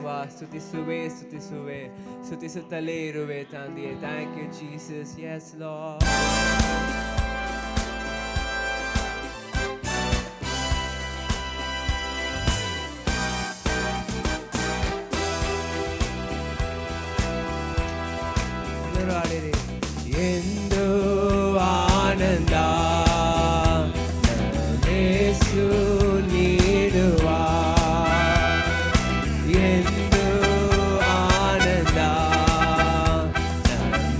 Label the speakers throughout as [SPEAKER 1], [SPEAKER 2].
[SPEAKER 1] ಸ್ತುತಿಸುವೆ ಸ್ತುತಿಸುವೆ ಸ್ತುತಿಸುತ್ತಲೇ ಇರುವೆ ತಂದೆಯೇ. Thank you Jesus. Yes Lord. ಎಲ್ಲರೂ ಆಡಿರಿ. ಎಂದು ಆನಂದ ಯೇಸು ನೀಡುವ, ಎಂದು ಆನಂದ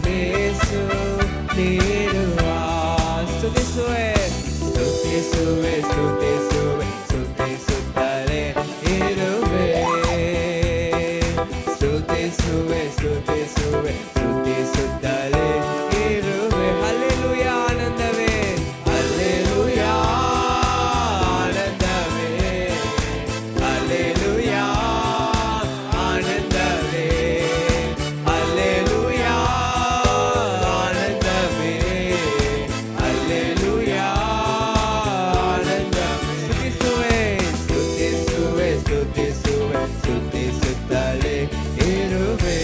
[SPEAKER 1] ಯೇಸು ನೀಡುವ. ಸ್ತುತಿಸುವೆ ಸ್ತುತಿಸುವೆ ಸ್ತುತಿಸುವೆ ಸ್ತುತಿಸುತ್ತಲೇ ಇರುವೆ. ಸ್ತುತಿಸುವೆ ಸ್ತುತಿಸುವೆ ಸ್ತುತಿಸುತ್ತಲೇ ಇರುವೆ. ಹಲ್ಲೆಲೂಯಾ ಆನಂದವೇ, ಹಲ್ಲೆಲೂಯಾ ಆನಂದವೇ, ಹಲ್ಲೆಲೂಯಾ ಆನಂದವೇ, ಹಲ್ಲೆಲೂಯಾ ಆನಂದವೇ, ಹಲ್ಲೆಲೂಯಾ ಆನಂದವೇ. ಸ್ತುತಿಸುವೆ ಸ್ತುತಿಸುವೆ ಸ್ತುತಿಸುತ್ತಲೇ ಇರುವೆ.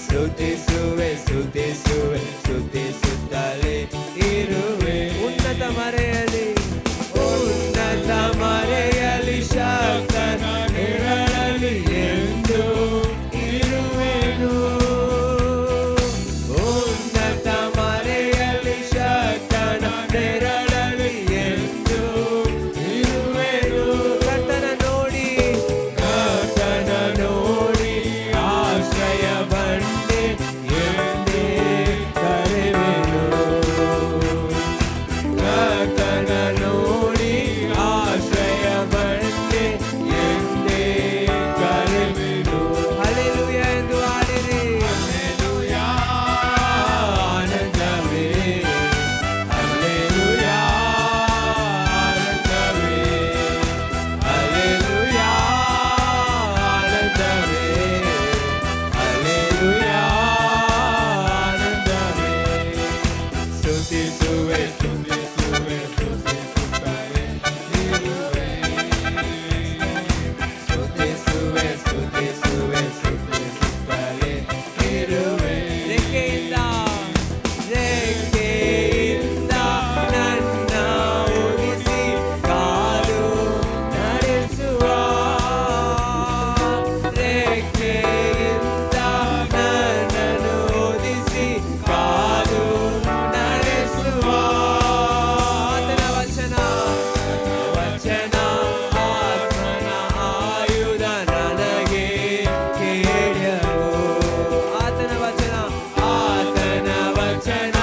[SPEAKER 1] ಸ್ತುತಿಸುವೆ ಸ್ತುತಿಸುವೆ ಸ್ತುತಿಸುತ್ತಲೇ ಇರುವೆ. ಉನ್ನತ ಮರೆಯಲಿ, ಉನ್ನತ ಮರೆಯಲಿ ಶಕ್ತನ ನೆರಳಲ್ಲಿ ಎಂದು ಇರುವೆನು. ಉನ್ನತ ಮರೆಯಲಿ ಶಕ್ತನ ನೆರಳಲ್ಲಿ ಎಂದು ಇರುವೆನು. ಕರ್ತನ ನೋಡಿ, ಕರ್ತನ ನೋಡಿ ಆಶ್ರಯ ಬಂಡೆ ಎಂದೇ ಕರೆವೆನು. ಕರ್ತನ ನೋಡಿ ಆಶ್ರಯ ಬಂಡೆ ಎಂದೇ ಕರೆವೆನು. ಹಲ್ಲೆಲೂಯಾ ಎಂದು ಆಡಿರಿ. ಹಲ್ಲೆಲೂಯಾ ಆನಂದವೇ, ಹಲ್ಲೆಲೂಯಾ ಆನಂದವೇ, ಹಲ್ಲೆಲೂಯಾ ಆನಂದವೇ, ಹಲ್ಲೆಲೂಯಾ ಆನಂದವೇ. ಸ್ತುತಿಸುವೆ ಸ್ತುತಿಸುವೆ ಸ್ತುತಿಸುತ್ತಲೇ ಇರುವೆ. ಸ್ತುತಿಸುವೆ ಸ್ತುತಿಸುವೆ ಸ್ತುತಿಸುತ್ತಲೇ ಇರುವೆ. ರೆಕ್ಕೆಯಿಂದ ರೆಕ್ಕೆಯಿಂದ ನನ್ನ ಉಳಿಸಿ ಕಾಲು ನಡೆಸುವ. ರೆಕ್ಕೆಯಿಂದ ನನ್ನನ್ನು ಉಳಿಸಿ ಕಾಲು ನಡೆಸುವ. ಆತನ ವಚನ ವಚನ ಆತ್ಮನ ಆಯುಧ ನನಗೆ ಕೇಳ್ಯವು. ಆತನ ವಚನ ಆತನ ವಚನ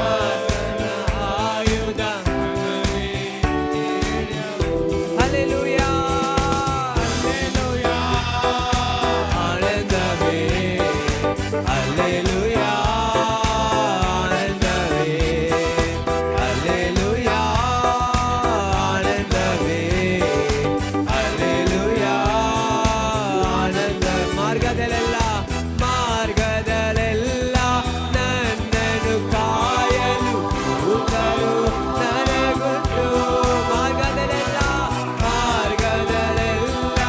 [SPEAKER 1] ಆತನ ಆಯುಧ ನನಗೆ ಕೇಳ್ಯವು. ಹಲ್ಲೆಲೂಯಾ ಹಲ್ಲೆಲೂಯಾ ಆನಂದವೇ, ಹಲ್ಲೆಲೂಯಾ ಆನಂದವೇ, ಹಲ್ಲೆಲೂಯಾ ಆನಂದವೇ, ಹಲ್ಲೆಲೂಯಾ ಆನಂದ. ಮಾರ್ಗದಲ್ಲೆಲ್ಲ ಮಾರ್ಗದಲ್ಲೆಲ್ಲ ನನ್ನನ್ನು ಕಾಯಲು ದೂತರು ನನಗುಂಟು. ಮಾರ್ಗದಲ್ಲೆಲ್ಲ ಮಾರ್ಗದಲ್ಲೆಲ್ಲ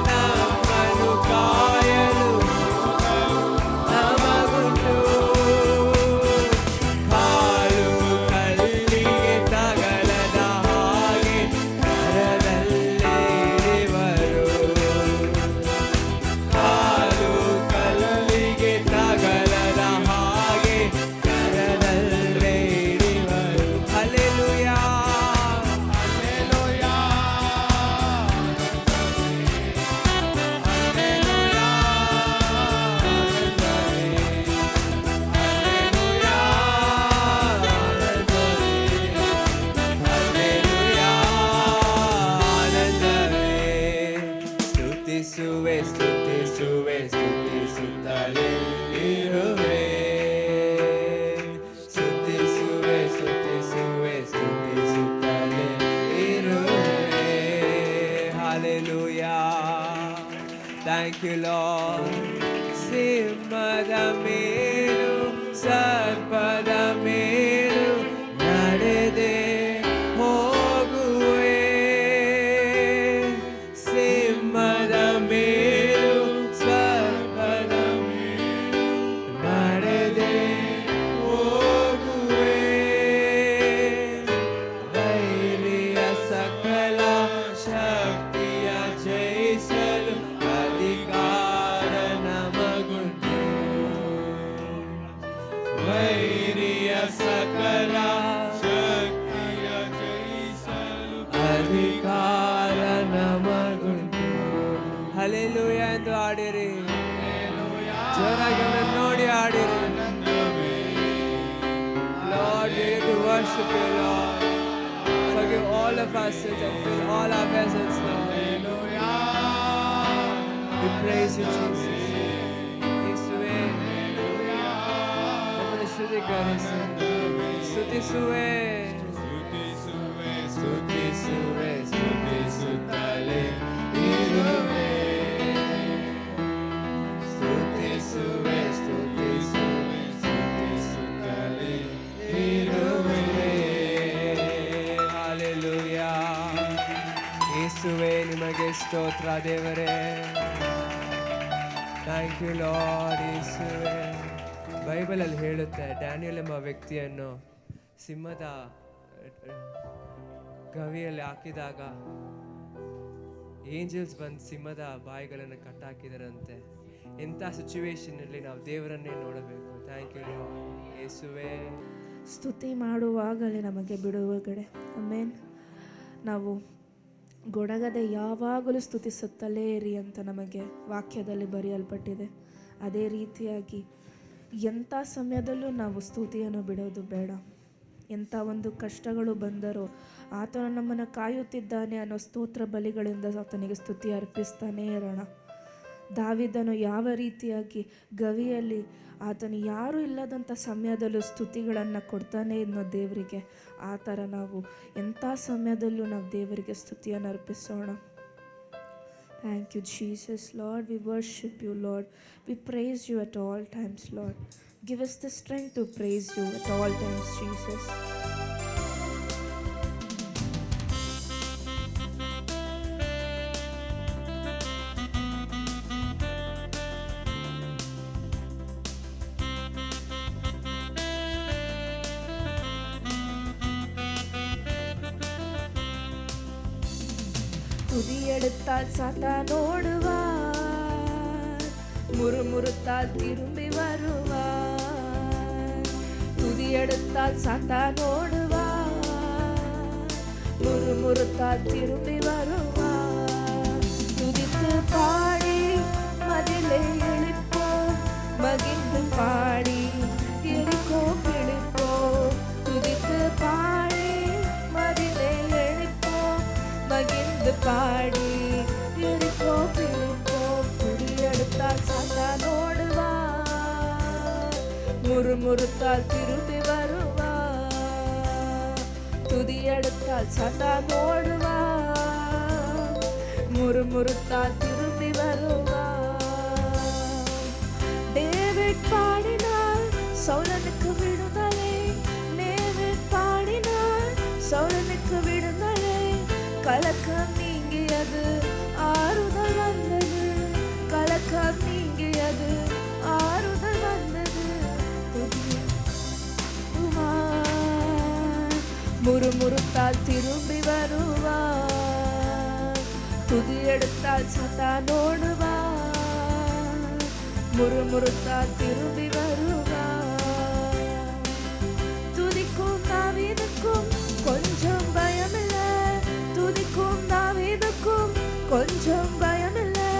[SPEAKER 1] ನಮ್ಮನ್ನು ಕಾಯಲು ನಮಗುಂಟು. ಕಾಲು ಕಲ್ಲಿಗೆ ತಗಲದ ಹಾಗೆ ಕರದಲ್ಲೇ ಇರುವರು. ಕಾಲು ಕಲ್ಲಿಗೆ ತಗಲದ ಹಾಗೆ ಕರದಲ್ಲೇ ಇರುವರು. ಹಲ್ಲೆಲೂಯಾ ಹಲ್ಲೆಲೂಯಾ ಹಲ್ಲೆಲೂಯಾ ಆನಂದವೇ, ಹಲ್ಲೆಲೂಯಾ ಆನಂದವೇ, ಹಲ್ಲೆಲೂಯಾ ಆನಂದವೇ. ಸ್ತುತಿಸುವೆ ಸ್ತುತಿಸುವೆ ಸ್ತುತಿಸುತ್ತಲೇ ಇರುವೆ. ಸ್ತುತಿಸುವೆ ಸ್ತುತಿಸುವೆ ಸ್ತುತಿಸುತ್ತಲೇ ಇರುವೆ. ಹಲ್ಲೆಲೂಯಾ. Thank you Lord. ಸಿಂಹದ ಮೇಲು ಸರ್ಪದ ಮೇಲು ನಡೆದೆ ಹೋಗುವೆ. ಸಿಂಹದ ಹಲ್ಲೆಲೂಯಾ ಎಂದು ಹಾಡಿರಿ. ಜೋರಾಗಿ ಅವನನ್ನು ನೋಡಿ ಹಾಡಿರಿ. Lord, we need to worship you, Lord. Forgive all of our sins and fill all our vessels, Lord. We praise you, Jesus. ಯೇಸುವೇ, ನಮ್ಮನ್ನು ಶುದ್ಧೀಕರಿಸು. ಸ್ತುತಿಸುವೆ, ಸ್ತುತಿಸುವೆ, ಸ್ತುತಿಸುತ್ತಲೇ ಇರುವೆ. ಸ್ತುತಿಸುವೆ, ಸ್ತುತಿಸುವೆ, ಸ್ತುತಿಸುತ್ತಲೇ ಇರುವೆ. ಹಲ್ಲೆಲೂಯಾ. ಯೇಸುವೇ, ನಿಮಗೆ ಸ್ತೋತ್ರ ದೇವರೇ. Thank you Lord. ಯೇಸುವೇ, ಬೈಬಲಲ್ಲಿ ಹೇಳುತ್ತೆ, ಡ್ಯಾನಿಯಲ್ ಎಂಬ ವ್ಯಕ್ತಿಯನ್ನು ಸಿಂಹದ ಗವಿಯಲ್ಲಿ ಹಾಕಿದಾಗ ಏಂಜಲ್ಸ್ ಬಂದು ಸಿಂಹದ ಬಾಯಿಗಳನ್ನು ಕಟ್ಟಾಕಿದರಂತೆ. ಎಂಥ ಸಿಚುವೇಶನಲ್ಲಿ ನಾವು ದೇವರನ್ನೇ ನೋಡಬೇಕು. ಥ್ಯಾಂಕ್ ಯು ಯೇಸುವೇ.
[SPEAKER 2] ಸ್ತುತಿ ಮಾಡುವಾಗಲೇ ನಮಗೆ ಬಿಡುಗಡೆ. ಆಮೇನ್. ನಾವು ಗೊಡಗದೆ ಯಾವಾಗಲೂ ಸ್ತುತಿಸುತ್ತಲೇ ಇರಿ ಅಂತ ನಮಗೆ ವಾಕ್ಯದಲ್ಲಿ ಬರೆಯಲ್ಪಟ್ಟಿದೆ. ಅದೇ ರೀತಿಯಾಗಿ ಎಂಥ ಸಮಯದಲ್ಲೂ ನಾವು ಸ್ತುತಿಯನ್ನು ಬಿಡೋದು ಬೇಡ. ಎಂಥ ಒಂದು ಕಷ್ಟಗಳು ಬಂದರೂ ಆತನು ನಮ್ಮನ್ನು ಕಾಯುತ್ತಿದ್ದಾನೆ ಅನ್ನೋ ಸ್ತೋತ್ರ ಬಲಿಗಳಿಂದ ಆತನಿಗೆ ಸ್ತುತಿ ಅರ್ಪಿಸ್ತಾನೇ ಇರೋಣ. ದಾವೀದನು ಯಾವ ರೀತಿಯಾಗಿ ಗವಿಯಲ್ಲಿ ಆತನು ಯಾರೂ ಇಲ್ಲದಂಥ ಸಮಯದಲ್ಲೂ ಸ್ತುತಿಗಳನ್ನು ಕೊಡ್ತಾನೆ ಇದ್ನೋ ದೇವರಿಗೆ, ಆ ಥರ ನಾವು ಎಂಥ ಸಮಯದಲ್ಲೂ ನಾವು ದೇವರಿಗೆ ಸ್ತುತಿಯನ್ನು ಅರ್ಪಿಸೋಣ. Thank you, Jesus. Lord, we worship you, Lord. We praise you at all times, Lord. Give us the strength to praise you at all times, Jesus. துதியெடுத்தால் சாத்தான் ஓடுவார், முறுமுறுத்தால் திரும்பி வருவார். துதியெடுத்தால் சாத்தான் ஓடுவார், முறுமுறுத்தால் திரும்பி வருவார். துதித்து பாடி மதிலை எழுப்போம், மகிழ்ந்து பாடி எரிகோ பிடிப்போம். துதித்து பாடி மதிலை எழுப்போம், மகிழ்ந்து பாடி எரிகோ பிடிப்போம். துதியெடுத்தால் சாத்தான் ஓடுவார், முறுமுறுத்தால் திரும்பி வருவார். துதியெடுத்தால் சாத்தான் ஓடுவார், முறுமுறுத்தால் திரும்பி வருவார். டேவிட் பாடினார் சவுலனுக்கு விடுதலை, டேவிட் பாடினார் சவுலனுக்கு விடுதலை. கலக்கம் நீங்கியது, ஆறுதல் வந்தது, கலக்கம் நீங்கியது, ஆறுதல் வந்தது. முறுமுறுத்தால் திரும்பி வருவார், துதியெடுத்தால் சாத்தான் ஓடுவார், முறுமுறுத்தால் திரும்பி வருவார். துதிக்கும் தாவீதுக்கும் கொஞ்சம் பயமில்லை, துதிக்கும் தாவீதுக்கும் கொஞ்சம் பயமில்லை.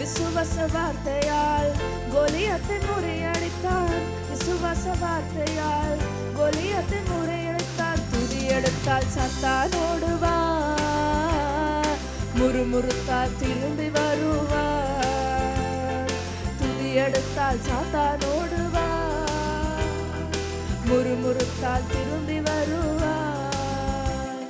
[SPEAKER 2] விசுவாச வார்த்தையால் கோலியத்தை முறியடித்தார், விசுவாச வார்த்தையால் கோலியத்தை முறியடித்தார். துதியெடுத்தால் சாத்தான் ஓடுவார், முறுமுறுத்தால் திரும்பி வருவார். துதியெடுத்தால் சாத்தான் ஓடுவார், முறுமுறுத்தால் திரும்பி வருவார்.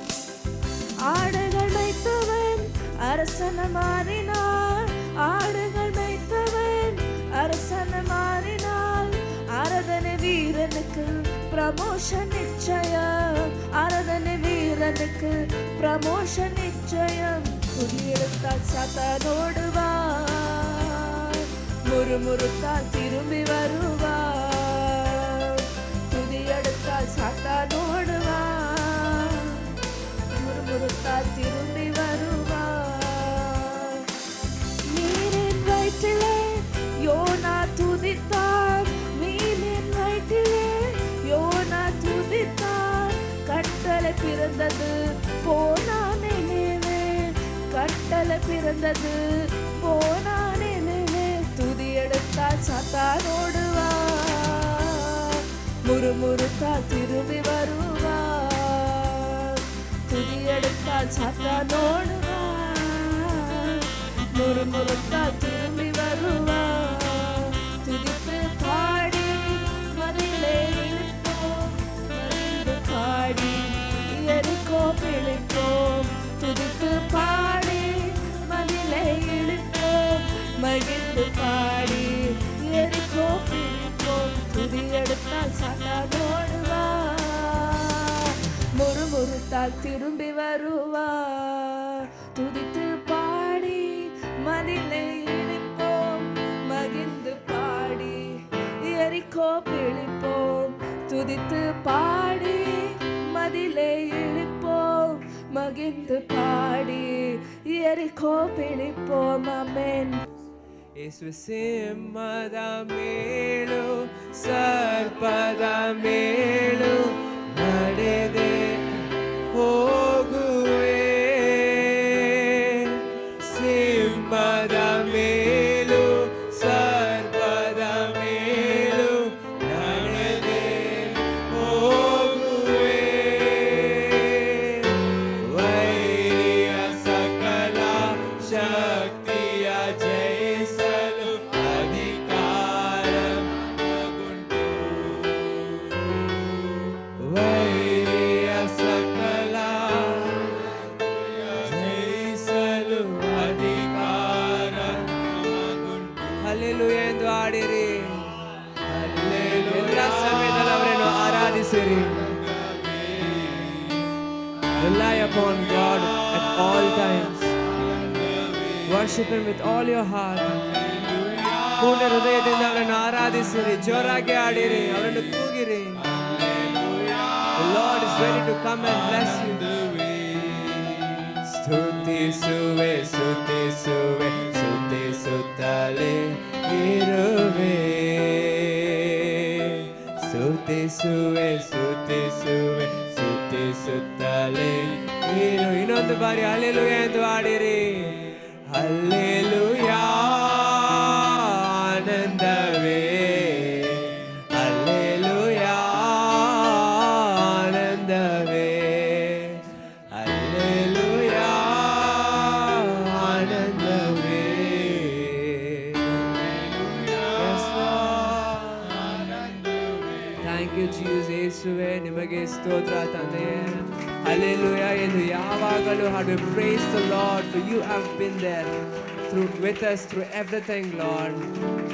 [SPEAKER 2] ஆடுகள் மேய்த்தவன் அரசன மாறினார், ஆடுகள் மேய்த்தவன் அரசன மாறினார். ஆராதனை வீரனுக்கு ப்ரமோஷன் நிச்சயம், ஆராதனை வீரனுக்கு ப்ரமோஷன் நிச்சயம். துதியெடுத்தால் சாத்தான் ஓடுவார், முறுமுறுத்தால் திரும்பி வருவார். துதியெடுத்தால் சாத்தான் ஓடுவார், முறுமுறுத்தால் திரும்பி வருவார். நீரின் வயிற்றிலே யோனா துதித்தார், மீனின் வயிற்றிலே யோனா துதித்தார். கட்டளை பிறந்தது போனான் நினைவே, கட்டளை பிறந்தது. போனானே துதி எடுத்தால் சாத்தானோடுவா, முறுமுறுத்தால் திரும்பி வருவா. துதி எடுத்தால் சாத்தானோடுவா, முறுமுறுத்தால் திரும்பி வருவா. துதித்து பாடி மதிலே இழுப்போம், மகிழ்ந்து பாடி எரிகோ பிழைப்போம். துதித்து பாடி மதிலே இழுப்போம், மகிழ்ந்து பாடி எரிகோ பிழைப்போம். துதி எடுத்தால் சாத்தானோடுவா, முறுமுறுத்தால் திரும்பி வருவா. துதித்து பாடி மதிலே இழுப்போம், மகிழ்ந்து பாடி எரிகோ பிழைப்போம். துதித்து பாடி மதிலே இழுப்போம், மகிழ்ந்து பாடி எரிகோ பிழைப்போம். ಆಮೆನ್.
[SPEAKER 1] ಯೇಸು ಸಿಂಹದ ಮೇಲು ಸರ್ಪದ ಮೇಲು ನಡೆದೆ ಹೋಗುವೆ, ಸಿಂಹದ ಮೇಲು ಸರ್ಪದ ಮೇಲು ನಡೆದೆ ಹೋಗುವೆ. ವೈರಿಯ ಸಕಲ ಶಕ್ತಿಯ ಜಯಿಸಲು ಅಧಿಕಾರ ನಮಗುಂಟು. ವೈರಿಯ ಸಕಲ ಜಯಿಸಲು ಅಧಿಕಾರ ನಮಗುಂಟು. ಹಲ್ಲೆಲೂಯಾ ಎಂದು ಹಾಡಿರಿ. ಎಲ್ಲ ಸಮಯದಲ್ಲಿ ಅವರನ್ನು ಆರಾಧಿಸಿರಿ. Rely upon God at all times. Worship Him with all your heart. ಪೂರ್ಣ ಹೃದಯದಿಂದ ಅವರನ್ನು ಆರಾಧಿಸಿರಿ. ಜೋರಾಗಿ ಆಡಿರಿ, ಅವರನ್ನು ಕೂಗಿರಿ. The Lord is ready to come and bless you. ಸ್ತುತಿಸುವೆ ಸ್ತುತಿಸುವೆ ಸ್ತುತಿಸುತ್ತಲೇ ಇರುವೆ. ಸ್ತುತಿಸುವೆ ಸ್ತುತಿಸುವೆ ಸ್ತುತಿಸುತ್ತಲೇ ಇರು. ಇನ್ನೊಂದು ಬಾರಿ ಹಲ್ಲೆಲೂಯಾ ಎಂದು ಹಾಡಿರಿ. ಹಲ್ಲೆಲೂಯಾ ಆನಂದವೇ, ಹಲ್ಲೆಲೂಯಾ ಆನಂದವೇ, ಹಲ್ಲೆಲೂಯಾ ಆನಂದವೇ. Yes, Lord. Thank you, Jesus. ಯೇಸುವೆ, ನಿಮಗೆ ಸ್ತೋತ್ರ ತಂದೆಯೇ. ಹಲ್ಲೆಲೂಯಾ ಎಂದು ಯಾವಾಗಲೂ ಹಾಡು. Praise the Lord, for you have been there with us through everything, Lord.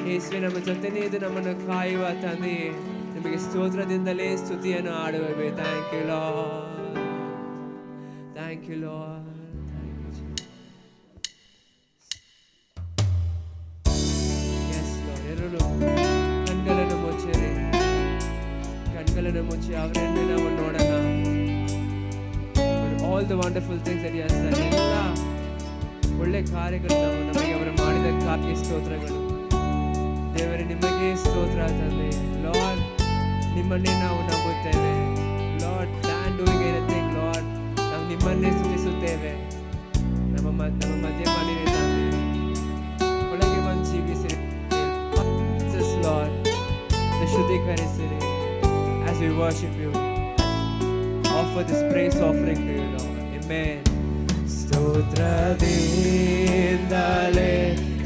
[SPEAKER 1] ಯೇಸುವೆ, ನಮ್ಮ ಜೊತೆನೇ ಇದು ನಮ್ಮನ್ನು ಕಾಯುವ ತಂದೆಯೇ, ನಿಮಗೆ ಸ್ತೋತ್ರದಿಂದಲೇ ಸ್ತುತಿಯನ್ನು ಹಾಡುವೆ. Thank you, Lord. Thank you, Lord. Thank you, Jesus. Yes, Lord. ಎಲ್ಲರೂ ಕಣ್ಗಳನ್ನು ಮುಚ್ಚಿರಿ. ಕಣ್ಗಳನ್ನು ಮುಚ್ಚಿ ಅವರನ್ನು ನಾವು ನೋಡೋಣ. All the wonderful things that He has done, ಎಲ್ಲ ಒಳ್ಳೆ ಕಾರ್ಯಗಳು ನಾವು ನಮಗೆ ಅವರು ಮಾಡಿದಕ್ಕಾಗಿ ಸ್ತೋತ್ರಗಳು. ದೇವರೇ, ನಿಮಗೆ ಸ್ತೋತ್ರ ತಂದೆ. ಲಾರ್ಡ್, ನಿಮ್ಮನ್ನೇ ನಾವು ನಂಬುತ್ತೇವೆ. Lord, than doing anything, Lord, ನಾವು ನಿಮ್ಮನ್ನೇ ಸ್ತುತಿಸುತ್ತೇವೆ. ನಮ್ಮ ಮಧ್ಯೆ ಮಾಡಿರಿ ತಂದೆ. ಒಳಗೆ ಬಂದು ಜೀವಿಸಿರಿ ಲಾರ್ಡ್. ಶುದ್ಧೀಕರಿಸಿರಿ. As we worship you, offer this praise offering to you, Lord. Amen. ಸ್ತೋತ್ರದಿಂದಲೇ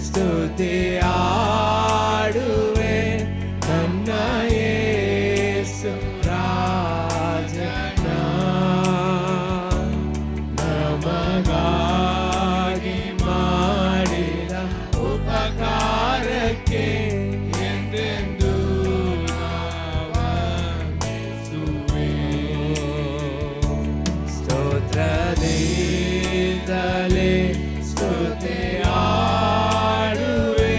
[SPEAKER 1] ಸ್ತುತಿ ಆಡುವೆ ನನ್ನ ಯೇಸು ರಾಜನ. ನಮಗಾಗಿ ಮಾಡಿದ ಉಪಕಾರಕ್ಕೆ ಎಂದೆಂದೂ ಸ್ತೋತ್ರದಿಂದಲೇ ಸ್ತುತಿ ಆಡುವೆ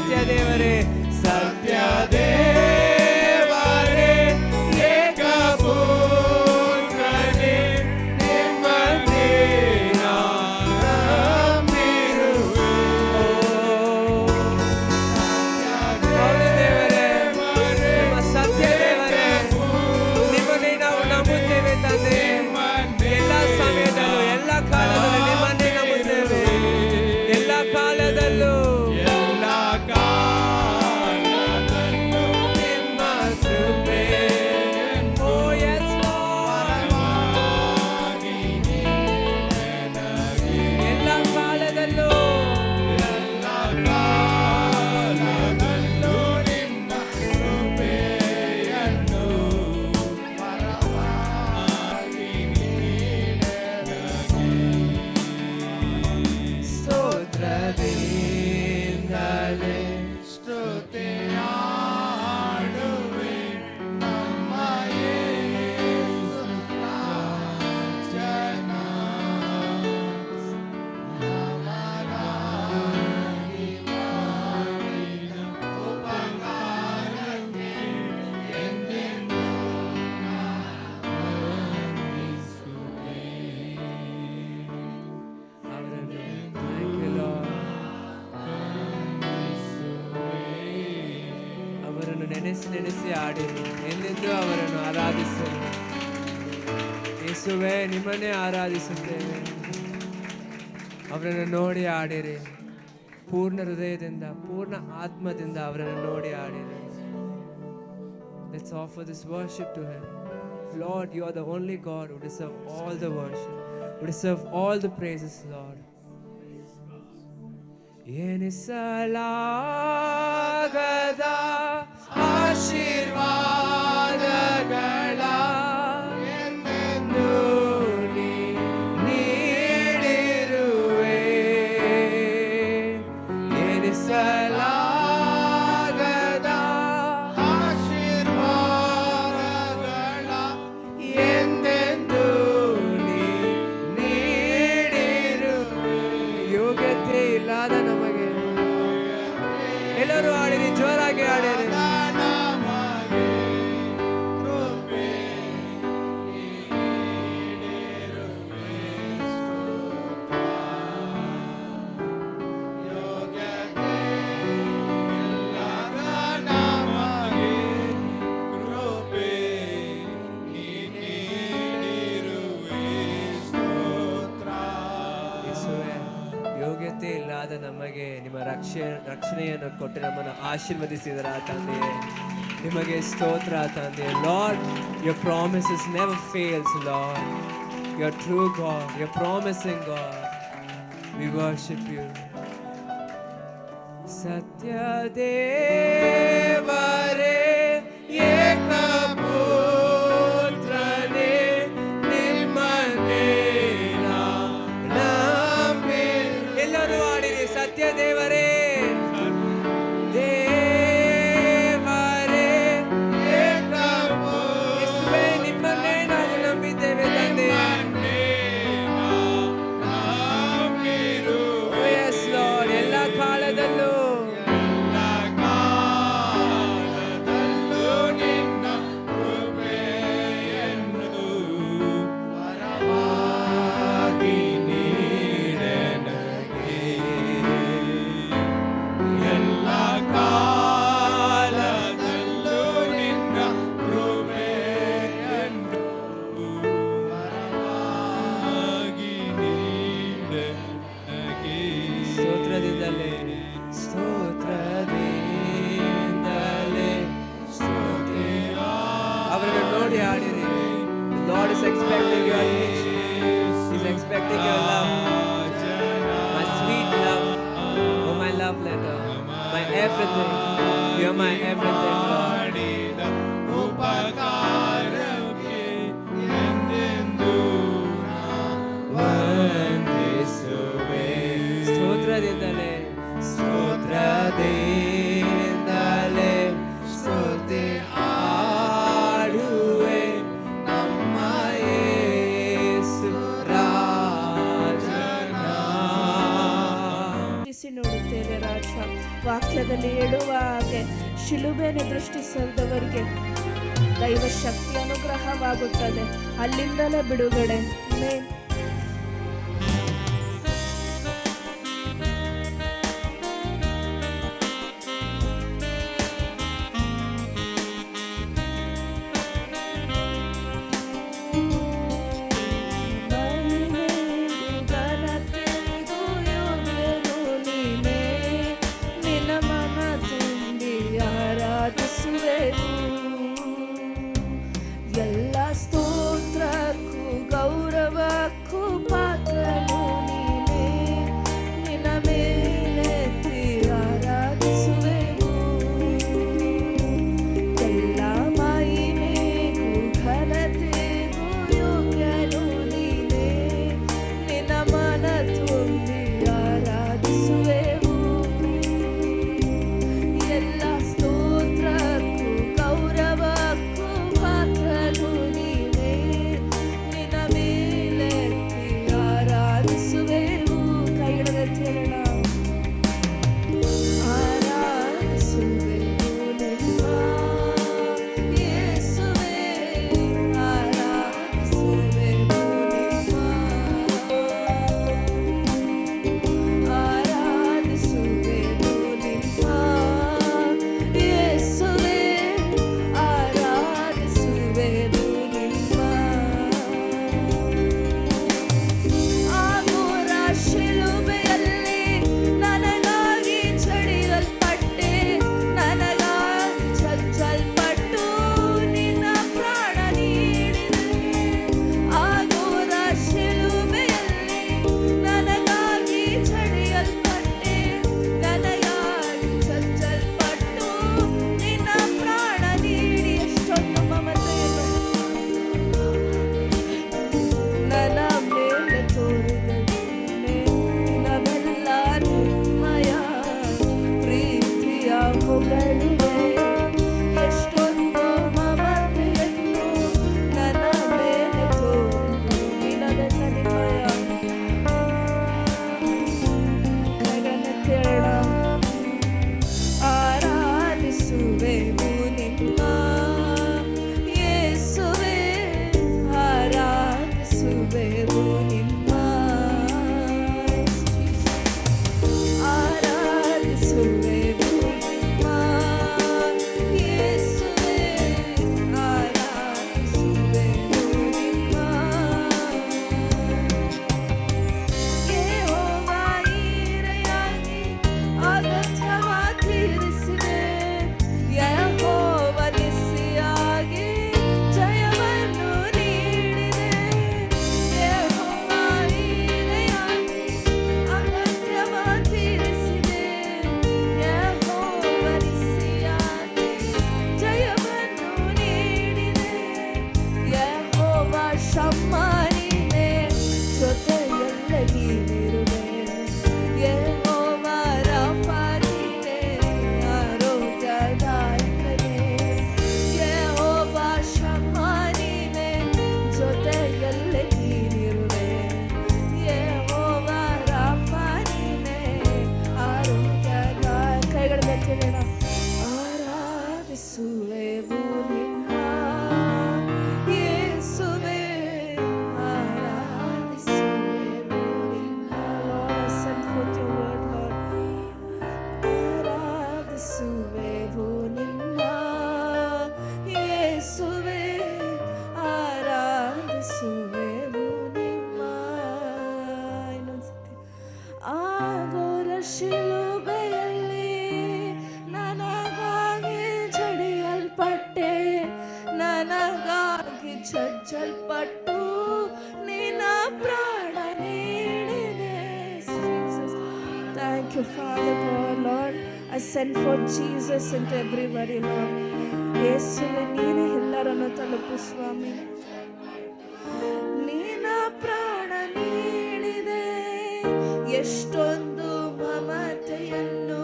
[SPEAKER 1] ಸತ್ಯ ದೇವರೇ, ಸತ್ಯ ದೇವರೇ, ಏಕಪುತ್ರನೇ, ನಿಮ್ಮನ್ನೇ ನಂಬಿರುವೆ. ಹೌದು ದೇವರೇ, ನಿಮ್ಮ ಸತ್ಯ ದೇವರೇ, ನಿಮ್ಮನ್ನೇ ನಾವು ನಂಬುತ್ತೇವೆ ತಂದೆ. ಎಲ್ಲ ಸಮಯದಲ್ಲೂ ಎಲ್ಲ ಕಾಲದಲ್ಲೂ ನಿಮ್ಮನ್ನೇ ನಂಬುತ್ತೇವೆ. ಎಲ್ಲ ಕಾಲದಲ್ಲೂ ನಿಮ್ಮ ಕೃಪೆ. Oh yes Lord. ಎಲ್ಲ ಕಾಲದಲ್ಲೂ ಸ್ತೋತ್ರದಿಂದಲೇ ಸ್ತುತಿ ಹಾಡುವೆ ನಮ್ಮ ಯೇಸು ರಾಜನ. ನಮಗಾಗಿ ಮಾಡಿದ ಉಪಕಾರಕ್ಕೆ ಎಂದೆಂದೂ ವಂದಿಸುವೆ. ಅವರನ್ನು ನೆನೆಸಿ ನೆನೆಸಿ ಆಡಿರಿ, ಎಂದೆಂದೂ ಅವರನ್ನು ಆರಾಧಿಸರು. ಯೇಸುವೇ, ನಿಮ್ಮನ್ನೇ ಆರಾಧಿಸುತ್ತೇವೆ. ಅವರನ್ನು ನೋಡಿ ಆಡಿರಿ, ಪೂರ್ಣ ಹೃದಯದಿಂದ ಪೂರ್ಣ ಆತ್ಮದಿಂದ ಅವರನ್ನು ನೋಡಿ ಆಡಿರಿ. Let's offer this worship to Him. Lord, you are the only God who deserves all the worship, who deserves all the praises, Lord. ಎನಿಸಲಾಗದ ಆಶೀರ್ವಾದಗಳ ಎಂದೆಂದೂ ನೀಡಿರುವೆ. ಎನಿಸಲಾಗದ ಆಶೀರ್ವಾದಗಳ ಎಂದೆಂದೂ ನೀಡಿರುವೆ. ಯೋಗ್ಯತೆ ಇಲ್ಲದ ನಮಗೆ ಎಲ್ಲರೂ ಆಡಿರಿ, ಜೋರಾಗಿ ಆಡಿರಿ. ಯೋಗ್ಯತೆ ಇಲ್ಲದ ನಮಗೆ ನಿಮ್ಮ ರಕ್ಷಣೆಯನ್ನು ಕೊಟ್ಟು ನಮ್ಮನ್ನು ಆಶೀರ್ವದಿಸಿದರ ತಂದೆಯೇ, ನಿಮಗೆ ಸ್ತೋತ್ರ ತಂದೆ. Lord, your promises never fails, Lord. You are true God, you are promising God. We worship you. ಸತ್ಯ ದೇವರೇ, ಏಕಪುತ್ರನೇ, ನಿಮ್ಮನ್ನೇ ನಂಬಿರುವೆ. ಎಲ್ಲರೂ ಆಡಿರಿ, ಸತ್ಯ ದೇವರೇ, ದೇವರೇ, ಯೇಸುವೇ, ನಿಮ್ಮನ್ನೇ ನಾವು ನಂಬಿದ್ದೇವೆ ತಂದೆ. Oh yes Lord, ಎಲ್ಲ ಕಾಲದಲ್ಲೂ ನಿನ್ನ ಕೃಪೆಯನ್ನು ವರವಾಗಿ ನೀಡೆ ನನಗೆ. ಎಲ್ಲ ಕಾಲದಲ್ಲೂ ನಿನ್ನ ಕೃಪೆಯನ್ನು ವರವಾಗಿ ನೀಡೆ ನನಗೆ. ಸ್ತೋತ್ರದಿಂದಲೇ ಸ್ತುತಿ. ಅವರನ್ನು ನೋಡಿ ಆಡಿರಿ. Lord is expecting your attention. He's expecting your love. My sweet love. Oh my love letter. My everything. You're my everything, Lord. ಉಪಕಾರಕ್ಕೆ ಎಂದೆಂದೂ ವಂದಿಸುವೆ. ಸ್ತೋತ್ರದಿಂದಲೇ ಸ್ತುತಿ ಹಾಡುವೆ ನಮ್ಮ ಯೇಸು ರಾಜನ.
[SPEAKER 2] ನೋಡುತ್ತೇವೆ ರಾಜ, ವಾಕ್ಯದಲ್ಲಿ ಹೇಳುವ ಹಾಗೆ ಶಿಲುಬೆಯನ್ನು ದೃಷ್ಟಿಸದವರಿಗೆ ದೈವ ಶಕ್ತಿ ಅನುಗ್ರಹವಾಗುತ್ತದೆ. ಅಲ್ಲಿಂದಲೇ ಬಿಡುಗಡೆ. ಆಮೆನ್. ಎಲ್ಲ ಸ್ತೋತ್ರಕ್ಕೂ ಗೌರವಕ್ಕೂ ಪಾತ್ರನು ನೀನೇ, ನಿನ್ನ ಮೇಲೆತ್ತಿ ಆರಾಧಿಸುವೆವು. ಎಲ್ಲ ಮಹಿಮೆಗೂ ಘನತೆಗೂ ಯೋಗ್ಯನು ನೀನೇ, ನಿನ್ನ ಮನ ತುಂಬಿ ಆರಾಧಿಸುವೆವು. ಎಲ್ಲ ಸ್ತೋತ್ರಕ್ಕೂ ಗೌರವಕ್ಕೂ ಪಾತ್ರನು ನೀನೇ, ನಿನ್ನ ಮೇಲೆತ್ತಿ ಆರಾಧಿಸುವೆವು. ಕೈಗಳನ್ನೆತ್ತಿ ಹೇಳೋಣ. ಆರಾಧಿಸುವೆವು ನಿಮ್ಮ ಯೇಸುವೇ, ಆರಾಧಿಸುವೆವು ನಿಮ್ಮ, ಆರಾಧಿಸುವೆವು ನಿಮ್ಮ ಯೇಸುವೇ, ಆರಾಧಿಸುವೆವು ನಿಮ್ಮ. ಆಗೋರ ಶಿಲುಬೆಯಲ್ಲಿ ನನಗಾಗಿ ಜಡಿಯಲ್ಪಟ್ಟೆ, ನನಗಾಗಿ ಚಚ್ಚಲ್ಪಟ್ಟು ನಿನ್ನ ಪ್ರಾಣ ನೀಡಿದೆ. ಆಗೋರ ಶಿಲುಬೆಯಲ್ಲಿ ನನಗಾಗಿ ಜಡಿಯಲ್ಪಟ್ಟೆ, ನನಗಾಗಿ ಚಚ್ಚಲ್ಪಟ್ಟು ನಿನ್ನ ಪ್ರಾಣ ನೀಡಿ ಎಷ್ಟೊಂದು ಮಮತೆಯನ್ನು ನನ್ನ ಮೇಲೆ ತೋರಿದೆ ನೀನೇ. ನವೆಲ್ಲ ನಿಮ್ಮಯ ಪ್ರೀತಿಯ ಹೊಗಳುವೆ, ಎಷ್ಟೊಂದು ಮಮತೆಯನ್ನು ನನ್ನ ಮೇಲೆ ತೋರಿದೆ ನಿನವೆಲ್ಲ ನಿಮ್ಮಯ. ಕೈಗಳನ್ನೆತ್ತಿ ಹೇಳೋಣ. ಆರಾಧಿಸುವೆವು ನಿಮ್ಮ ಯೇಸುವೇ, ಆರಾಧಿಸುವೆವು ನಿಮ್ಮ, ಆರಾಧಿಸುವೆವು ನಿಮ್ಮ ಯೇಸುವೇ, ಆರಾಧಿಸುವೆವು ನಿಮ್ಮ. ಯೆಹೋವ ಈರೆಯಾಗಿ ಅಗತ್ಯವ ತೀರಿಸಿದೆ, ಯೆಹೋವ ನಿಸ್ಸಿಯಾಗಿ ಜಯವನ್ನು ನೀಡಿದೆ. ಯೆಹೋವ ಈರೆಯಾಗಿ ಅಗತ್ಯವ ತೀರಿಸಿದೆ, ಯೆಹೋವ ನಿಸ್ಸಿಯಾಗಿ ಜಯವನ್ನು ನೀಡಿದೆ. ಯೆಹೋವ ಶಮ್ಮಾ ನೀನೇ, ಜೊತೆಯಲ್ಲೇ ನೀನಿರುವೆ. ಯೆಹೋವ ರಾಫಾ ನೀನೇ, ಆರೋಗ್ಯದಾಯಕನೇ. ಯೆಹೋವ ಶಮ್ಮಾ ನೀನೇ, ಜೊತೆಯಲ್ಲೇ ನೀನಿರುವೆ. ಯೆಹೋವ ರಾಫಾ ನೀನೇ, ಆರೋಗ್ಯದಾಯ. ಕೈಗಳನ್ನೆತ್ತಿ ಹೇಳೋಣ. ಆರಾಧಿಸುವೆವು ನಿಮ್ಮ ಯೇಸುವೇ, ಆರಾಧಿಸುವೆವು ನಿಮ್ಮ. Lord, I send forth your word, Lord. ಆರಾಧಿಸುವೆವು ನಿಮ್ಮ ಯೇಸುವೇ, ಆರಾಧಿಸುವೆವು ನಿಮ್ಮ. ಇನ್ನೊಂದ್ಸತಿ. ಆಗೋರ ಶಿಲುಬೆಯಲ್ಲಿ ನನಗಾಗಿ ಜಡಿಯಲ್ಪಟ್ಟೆ, ನನಗಾಗಿ ಚಚ್ಚಲ್ಪಟ್ಟು ನಿನ್ನ ಪ್ರಾಣ ನೀಡಿದೆ. Jesus. Thank you, Father God, Lord. I send forth Jesus into everybody, Lord. ಯೇಸುವೆ, ನೀನೇ ಎಲ್ಲರನ್ನು ತಲುಪು ಸ್ವಾಮಿ. ನಿನ್ನ ಪ್ರಾಣ ನೀಡಿದೆ, ಎಷ್ಟೊಂದು ಮಮತೆಯನ್ನು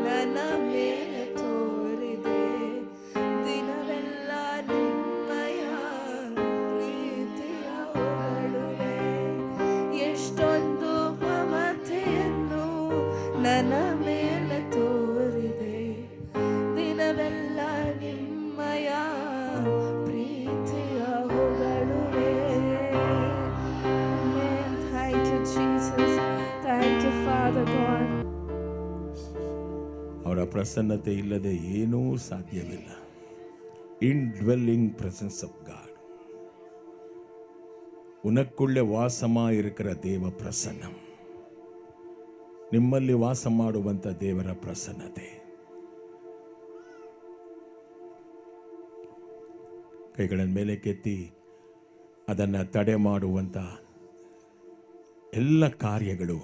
[SPEAKER 2] ನನ್ನ ಮೇಲೆ ತೋರಿದೆ. ದಿನವೆಲ್ಲ ನಿಮ್ಮಯ ಪ್ರೀತಿಯ ಹೊಗಳುವೆ, ಎಷ್ಟೊಂದು ಮಮತೆಯನ್ನು ನನ್ನ ಮೇಲೆ ತೋರಿದೆ.
[SPEAKER 3] ದೇವರ ಪ್ರಸನ್ನತೆ ಇಲ್ಲದೆ ಏನೂ ಸಾಧ್ಯವಿಲ್ಲ. இன்ட்வெல்லிங் பிரசன்ஸ் ஆஃப் காட். உனக்குள்ளே ವಾಸಮಾಯಿರುக்கிற ದೇವ ಪ್ರಸನ್ನ, ನಿಮ್ಮಲ್ಲಿ ವಾಸ ಮಾಡುವಂಥ ದೇವರ ಪ್ರಸನ್ನತೆ. ಕೈಗಳನ್ನು ಮೇಲೆ ಕೆತ್ತಿ ಅದನ್ನು ತಡೆ ಮಾಡುವಂಥ ಎಲ್ಲ ಕಾರ್ಯಗಳು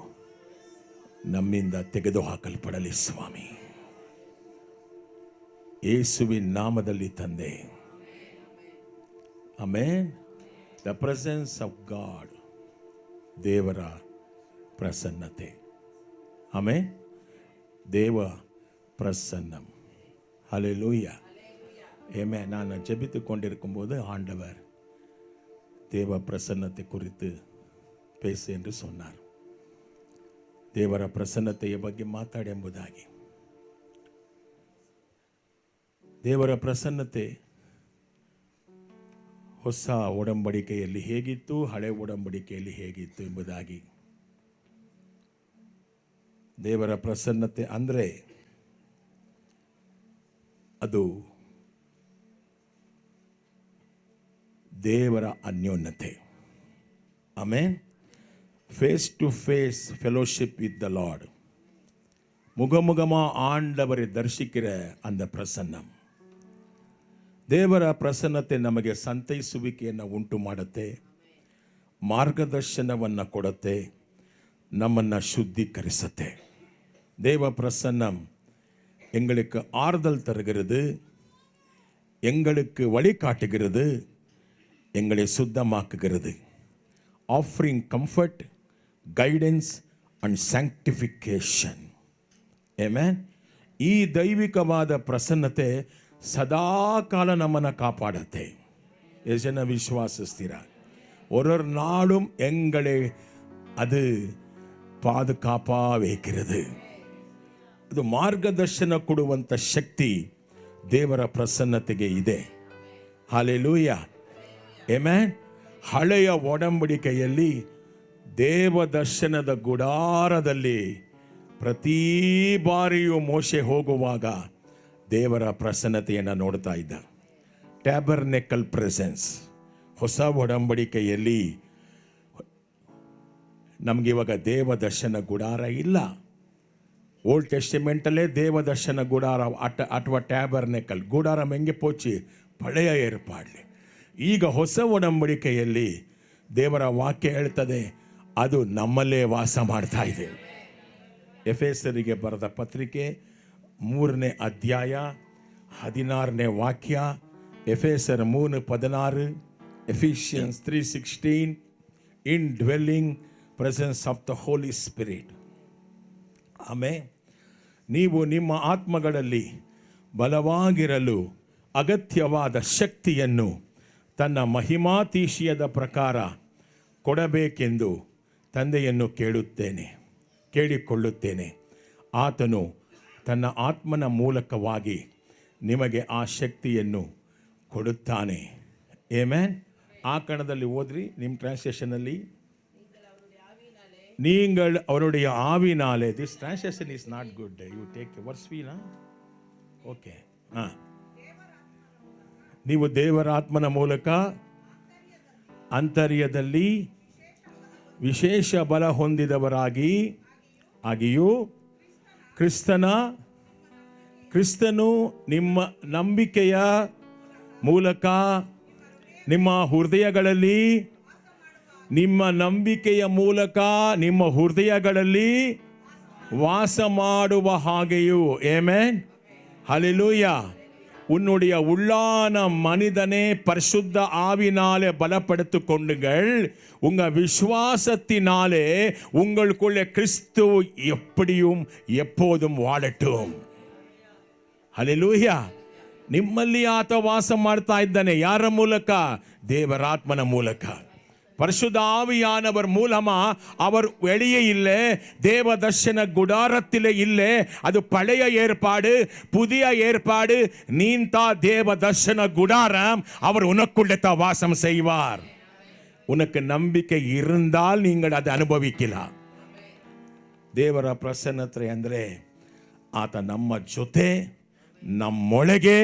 [SPEAKER 3] ನಮ್ಮಿಂದ ತೆಗೆದುಹಾಕಲ್ಪಡಲಿ ಸ್ವಾಮಿ. ಯೇಸುವಿನ ನಾಮದಲ್ಲಿ ತಂದೆ, amen. The presence of God, ದೇವರ ಪ್ರಸನ್ನತೆ. ಆಮೆನ್. ದೇವ ಪ್ರಸನ್ನಂ. ஹல்லேலூயா. ஆமென். நான் ஜெபித்து கொண்டிருக்கும்போது ஆண்டவர் தேவ பிரசன்னத்தை குறித்து பேசு என்று சொன்னார். ದೇವರ ಪ್ರಸನ್ನತೆಯ ಬಗ್ಗೆ ಮಾತಾಡಿ ಎಂಬುದಾಗಿ. ದೇವರ ಪ್ರಸನ್ನತೆ ಹೊಸ ಒಡಂಬಡಿಕೆಯಲ್ಲಿ ಹೇಗಿತ್ತು, ಹಳೆ ಒಡಂಬಡಿಕೆಯಲ್ಲಿ ಹೇಗಿತ್ತು ಎಂಬುದಾಗಿ. ದೇವರ ಪ್ರಸನ್ನತೆ ಅಂದರೆ ಅದು ದೇವರ ಅನ್ಯೋನ್ಯತೆ. Amen. Face to face fellowship with the Lord. முகமுகமாக ஆண்டவரை தரிசிக்கிற அந்த பிரசன்னம். ದೇವರ ಪ್ರಸನ್ನತೆ ನಮಗೆ ಸಂತೈಸುವಿಕೆಯನ್ನು ಉಂಟು ಮಾಡುತ್ತೆ, ಮಾರ್ಗದರ್ಶನವನ್ನು ಕೊಡುತ್ತೆ, ನಮ್ಮನ್ನು ಶುದ್ಧೀಕರಿಸುತ್ತೆ. தேவ பிரசன்னம் எங்களுக்கு ஆறுதல் தருகிறது, எங்களுக்கு வழிகாட்டுகிறது, எங்களை சுத்தமாக்குகிறது. Offering comfort, guidance and sanctification. Amen. ಈ ದೈವಿಕವಾದ ಪ್ರಸನ್ನತೆ ಸದಾಕಾಲ ನಮ್ಮನ್ನು ಕಾಪಾಡುತ್ತೆ. ಎಷ್ಟು ಜನ ವಿಶ್ವಾಸಿಸ್ತೀರಾ? ஒரு நாளும் எங்களை அது பாதுகாப்பாக வைக்கிறது. ಅದು ಮಾರ್ಗದರ್ಶನ ಕೊಡುವಂಥ ಶಕ್ತಿ ದೇವರ ಪ್ರಸನ್ನತೆಗೆ ಇದೆ. ಹಲ್ಲೆಲೂಯಾ. ಆಮೆನ್. ಹಳೆಯ ಒಡಂಬಡಿಕೆಯಲ್ಲಿ ದೇವದರ್ಶನದ ಗುಡಾರದಲ್ಲಿ ಪ್ರತಿ ಬಾರಿಯೂ ಮೋಶೆ ಹೋಗುವಾಗ ದೇವರ ಪ್ರಸನ್ನತೆಯನ್ನು ನೋಡ್ತಾ ಇದ್ದ. ಟ್ಯಾಬರ್ನೆಕಲ್ ಪ್ರೆಸೆನ್ಸ್. ಹೊಸ ಒಡಂಬಡಿಕೆಯಲ್ಲಿ ನಮಗಿವಾಗ ದೇವದರ್ಶನ ಗುಡಾರ ಇಲ್ಲ. ಓಲ್ಡ್ ಟೆಸ್ಟಿಮೆಂಟಲ್ಲೇ ದೇವದರ್ಶನ ಗುಡಾರ ಅಥವಾ ಟ್ಯಾಬರ್ನೆಕಲ್ ಗುಡಾರ ಹೆಂಗೆ ಪೋಚಿ ಪಳೆಯ ಏರ್ಪಾಡ್ಲಿ. ಈಗ ಹೊಸ ಒಡಂಬಡಿಕೆಯಲ್ಲಿ ದೇವರ ವಾಕ್ಯ ಹೇಳ್ತದೆ, ಅದು ನಮ್ಮಲ್ಲೇ ವಾಸ ಮಾಡ್ತಾ ಇದೆ. ಎಫೆಸರಿಗೆ ಬರೆದ ಪತ್ರಿಕೆ 3ನೇ ಅಧ್ಯಾಯ 16ನೇ ವಾಕ್ಯ. ಎಫೆಸರ್ 3:16, Ephesians 3:16. Indwelling presence of the Holy Spirit. Amen. ನೀವು ನಿಮ್ಮ ಆತ್ಮಗಳಲ್ಲಿ ಬಲವಾಗಿರಲು ಅಗತ್ಯವಾದ ಶಕ್ತಿಯನ್ನು ತನ್ನ ಮಹಿಮಾತಿಶಯದ ಪ್ರಕಾರ ಕೊಡಬೇಕೆಂದು ತಂದೆಯನ್ನು ಕೇಳಿಕೊಳ್ಳುತ್ತೇನೆ. ಆತನು ತನ್ನ ಆತ್ಮನ ಮೂಲಕವಾಗಿ ನಿಮಗೆ ಆ ಶಕ್ತಿಯನ್ನು ಕೊಡುತ್ತಾನೆ. ಆಮೆನ್. ಆ ಕಣದಲ್ಲಿ ಓದ್ರಿ, ನಿಮ್ಮ ಟ್ರಾನ್ಸ್ಲೇಷನಲ್ಲಿ நீங்கள் அவருடைய ஆவினாலே. This translation is not good. You take verse V na? Okay. ನೀವು ದೇವರ ಆತ್ಮನ ಮೂಲಕ ಅಂತರ್ಯದಲ್ಲಿ ವಿಶೇಷ ಬಲ ಹೊಂದಿದವರಾಗಿಯೂ ಕ್ರಿಸ್ತನು ನಿಮ್ಮ ನಂಬಿಕೆಯ ಮೂಲಕ ನಿಮ್ಮ ಹೃದಯಗಳಲ್ಲಿ ವಾಸ ಮಾಡುವ ಹಾಗೆಯೂ. ಆಮೆನ್. ஹல்லேலூயா. உன்னுடைய உள்ளான மனிதனே பரிசுத்த ஆவினாலே பலப்படுத்து கொண்டுங்கள். உங்க விசுவாசத்தினாலே உங்களுக்குள்ளே கிறிஸ்து எப்படியும் எப்போதும் வாழட்டும். ஹல்லேலூயா. ನಿಮ್ಮಲ್ಲಿ ಆತ ವಾಸ ಮಾಡ್ತಾ ಇದ್ದಾನೆ. ಯಾರ ಮೂಲಕ? ದೇವರಾತ್ಮನ ಮೂಲಕ. பரிசுத்த ஆவியானவர் மூலமா அவர் வெளியே இல்லை, தேவதர்ஷன குடாரத்திலே இல்லை. அது பழைய ஏற்பாடு. புதிய ஏற்பாடு நீந்தா தேவதர்ஷன குடாரம். அவர் உனக்குள்ளே தான் வாசம் செய்வார். உனக்கு நம்பிக்கை இருந்தால் நீங்கள் அதை ಅನುಭವಿக்கலாம். ದೇವರ ಪ್ರಸನ್ನತೆ ಅಂದರೆ ಆತ ನಮ್ಮ ಜೊತೆ, ನಮ್ಮೊಳಗೆ,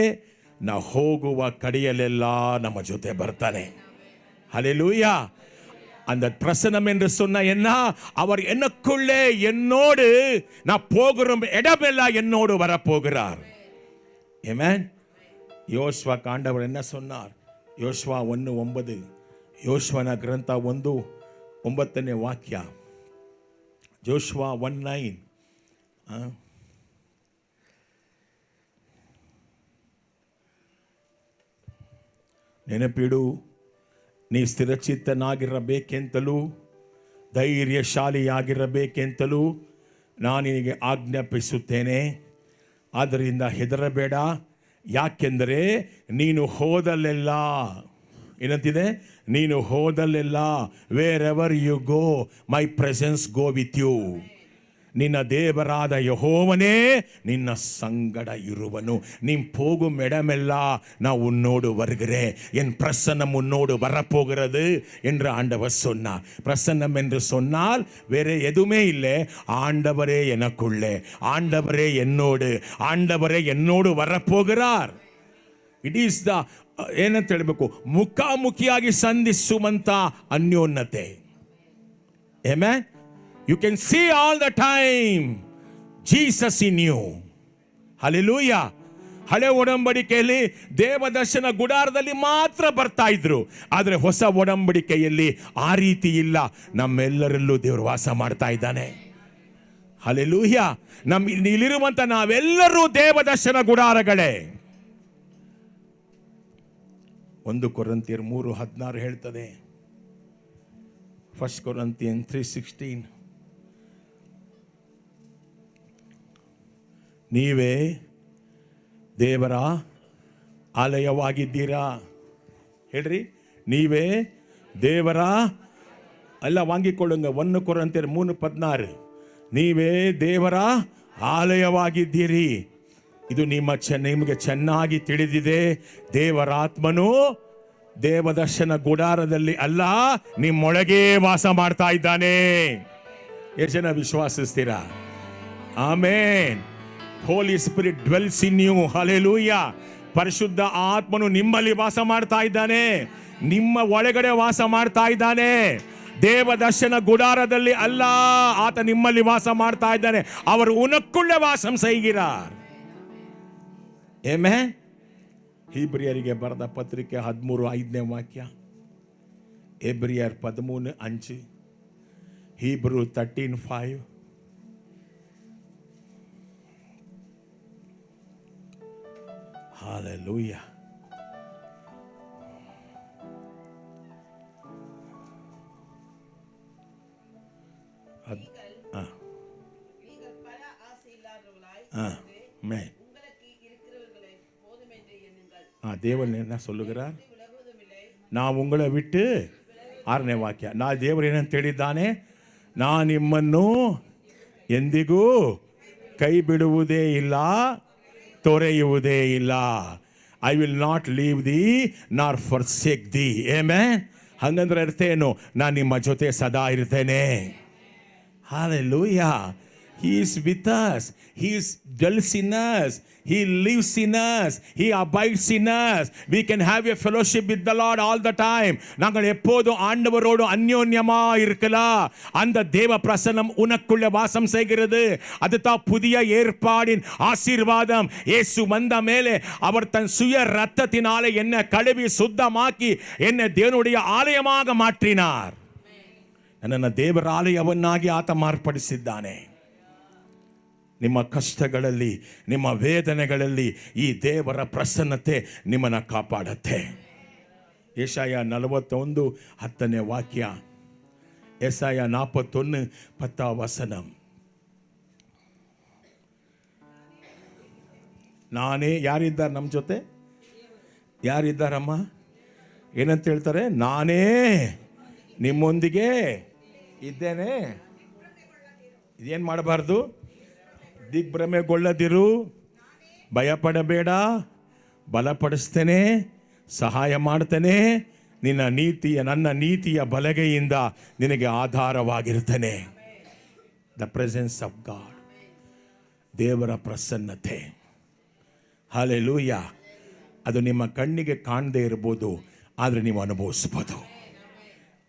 [SPEAKER 3] ನಾವು ಹೋಗುವ ಕಡೆಯಲ್ಲೆಲ್ಲ ನಮ್ಮ ಜೊತೆ ಬರ್ತಾನೆ. ஹல்லேலூயா. அந்த பிரசனம் என்று சொன்ன என்ன, அவர் எனக்குள்ளே என்னோடு, நான் போகிற இடமெல்லாம் என்னோடு வரப்போகிறார். ஆமென். யோசுவா காண்டவர் என்ன சொன்னார்? யோசுவா 1:9, ಯೋಶುವನ ಗ್ರಂಥ 1:9 ವಾಕ್ಯ, ಜೋಶುವ 1:9. ನೆನಪಿಡು, ನೀ ಸ್ಥಿರಚಿತ್ತನಾಗಿರಬೇಕೆಂತಲೂ ಧೈರ್ಯಶಾಲಿಯಾಗಿರಬೇಕೆಂತಲೂ ನಾನು ನಿನಗೆ ಆಜ್ಞಾಪಿಸುತ್ತೇನೆ. ಆದ್ದರಿಂದ ಹೆದರಬೇಡ, ಯಾಕೆಂದರೆ ನೀನು ಹೋದಲ್ಲೆಲ್ಲ, ಏನಂತಿದೆ? ನೀನು ಹೋದಲ್ಲೆಲ್ಲ, wherever you go my presence go with you. ನಿನ್ನ ದೇವರಾದ ಯೆಹೋವನೇ ನಿನ್ನ ಸಂಗಡ ಇರುವನು. நீ போகும் இடமெல்லாம் நான் உன்னோடு வருகிறேன், என் பிரசன்னம் உன்னோடு வரப்போகிறது என்று ஆண்டவர் சொன்னார். பிரசன்னம் என்று சொன்னால் வேற எதுவுமே இல்லை, ஆண்டவரே எனக்குள்ளே, ஆண்டவரே என்னோடு, ஆண்டவரே என்னோடு வரப்போகிறார். ಇಟ್ ಈಸ್ ದ, ಏನಂತ ಹೇಳಬೇಕು, ಮುಖಾಮುಖಿಯಾಗಿ ಸಂಧಿಸುವಂತ ಅನ್ಯೋನ್ಯತೆ. Amen. You can see all the time Jesus in you. Hallelujah. ಹಳೆ ಒಡಂಬಡಿಕೆಯಲ್ಲಿ ದೇವದರ್ಶನ ಗುಡಾರದಲ್ಲಿ ಮಾತ್ರ ಬರ್ತಾ ಇದ್ರು, ಆದರೆ ಹೊಸ ಒಡಂಬಡಿಕೆಯಲ್ಲಿ ಆ ರೀತಿ ಇಲ್ಲ. ನಮ್ಮೆಲ್ಲರಲ್ಲೂ ದೇವರು ವಾಸ ಮಾಡ್ತಾ ಇದ್ದಾನೆ. ಹಲ್ಲೆಲೂಯಾ. ಇಲ್ಲಿರುವಂತ ನಾವೆಲ್ಲರೂ ದೇವದರ್ಶನ ಗುಡಾರಗಳೇ. 1 ಕೊರಿಂಥಿಯರ್ 3:16 ಹೇಳ್ತದೆ. 1 Corinthians 3:16, ನೀವೇ ದೇವರ ಆಲಯವಾಗಿದ್ದೀರಾ. ಹೇಳ್ರಿ, ನೀವೇ ದೇವರ, ಅಲ್ಲ ವಾಂಗಿಕೊಳ್ಳುಂಗ. 1 ಕೊರಿಂಥಿಯರ್ 3:16, ನೀವೇ ದೇವರ ಆಲಯವಾಗಿದ್ದೀರಿ. ಇದು ನಿಮಗೆ ಚೆನ್ನಾಗಿ ತಿಳಿದಿದೆ. ದೇವರಾತ್ಮನು ದೇವದರ್ಶನ ಗುಡಾರದಲ್ಲಿ ಅಲ್ಲ, ನಿಮ್ಮೊಳಗೆ ವಾಸ ಮಾಡ್ತಾ ಇದ್ದಾನೆ. ಎಷ್ಟು ಜನ ವಿಶ್ವಾಸಿಸ್ತೀರಾ? ಆಮೇನ್. ಹೋಲಿ spirit dwells in you. Hallelujah. ಪರಿಶುದ್ಧ ಆತ್ಮನು ನಿಮ್ಮಲ್ಲಿ ವಾಸ ಮಾಡ್ತಾ ಇದ್ದಾನೆ, ನಿಮ್ಮ ಒಳಗಡೆ ವಾಸ ಮಾಡ್ತಾ ಇದ್ದಾನೆ. ದೇವದರ್ಶನ ಗುಡಾರದಲ್ಲಿ ಅಲ್ಲ, ಆತ ನಿಮ್ಮಲ್ಲಿ ವಾಸ ಮಾಡ್ತಾ ಇದ್ದಾನೆ. ಅವರು ಉನಕ್ಕುಳ್ಳೆ ವಾಸಂ ಸೈಗಿರಾರ್. ಆಮೆನ್. ಹೀಬ್ರಿಯರಿಗೆ ಬರೆದ ಪತ್ರಿಕೆ 13:5 ವಾಕ್ಯ, ಎಬ್ರಿಯರ್ 13:5, ಹೀಬ್ರೂ 13:5. Hallelujah. தேவன் என்ன சொல்லுகிறார்? நான் உங்களை விட்டு, 6ನೇ ವಾಕ್ಯ, ನಾ ದೇವರು ಏನಂತ ಹೇಳಿದ್ದಾನೆ? ನಾನು ನಿಮ್ಮನ್ನು ಎಂದಿಗೂ ಕೈ ಬಿಡುವುದೇ ಇಲ್ಲ, ತೊರೆಯುವುದೇ ಇಲ್ಲ. I will not leave the ನಾರ್ ಫರ್ಸೇಕ್ ದಿ. ಆಮೆನ್. ಹಂಗಂದ್ರೆ ಅರ್ಥ ಏನು? ನಾನು ನಿಮ್ಮ ಜೊತೆ ಸದಾ ಇರ್ತೇನೆ. Hallelujah. He is with us. He dwells in us. He lives in us. He abides in us. We can have a fellowship with the Lord all the time. நாங்கள் எப்போதும் ஆண்டவரோடு அந்யோன்யமா இருக்கலாம். அந்த தேவ பிரசன்னம் உனக்குள்ள வாசம் செய்கிறது. அதுதான் புதிய ஏற்பாடின் ஆசீர்வாதம். இயேசு வந்த மேலே அவர் தன் சுய ரத்தத்தினாலே என்னை கழுவி சுத்தமாக்கி என்னை தேவனுடைய ಆಲಯமாக மாற்றினார். ನನ್ನನ್ನು ದೇವರ ಆಲಯವನ್ನಾಗಿ ಆತ ಮಾರ್ಪಡಿಸಿದ್ದಾನೆ. ನಿಮ್ಮ ಕಷ್ಟಗಳಲ್ಲಿ, ನಿಮ್ಮ ವೇದನೆಗಳಲ್ಲಿ ಈ ದೇವರ ಪ್ರಸನ್ನತೆ ನಿಮ್ಮನ್ನು ಕಾಪಾಡುತ್ತೆ. ಯೆಶಾಯ 41:10 ವಾಕ್ಯ, ಯೆಶಾಯ 41:10 ವಚನ. ನಾನೇ, ಯಾರಿದ್ದಾರೆ ನಮ್ಮ ಜೊತೆ? ಯಾರಿದ್ದಾರಮ್ಮ? ಏನಂತ ಹೇಳ್ತಾರೆ? ನಾನೇ ನಿಮ್ಮೊಂದಿಗೆ ಇದ್ದೇನೆ. ಇದೇನು ಮಾಡಬಾರ್ದು? ದಿಗ್ಭ್ರಮೆಗೊಳ್ಳದಿರು, ಭಯಪಡಬೇಡ, ಬಲಪಡಿಸ್ತೇನೆ, ಸಹಾಯ ಮಾಡ್ತೇನೆ, ನನ್ನ ನೀತಿಯ ಬಲಗೈಯಿಂದ ನಿನಗೆ ಆಧಾರವಾಗಿರ್ತೇನೆ. The presence of God. ದೇವರ ಪ್ರಸನ್ನತೆ. ಹಲ್ಲೆಲೂಯಾ. ಅದು ನಿಮ್ಮ ಕಣ್ಣಿಗೆ ಕಾಣದೇ ಇರ್ಬೋದು, ಆದರೆ ನೀವು ಅನುಭವಿಸ್ಬೋದು.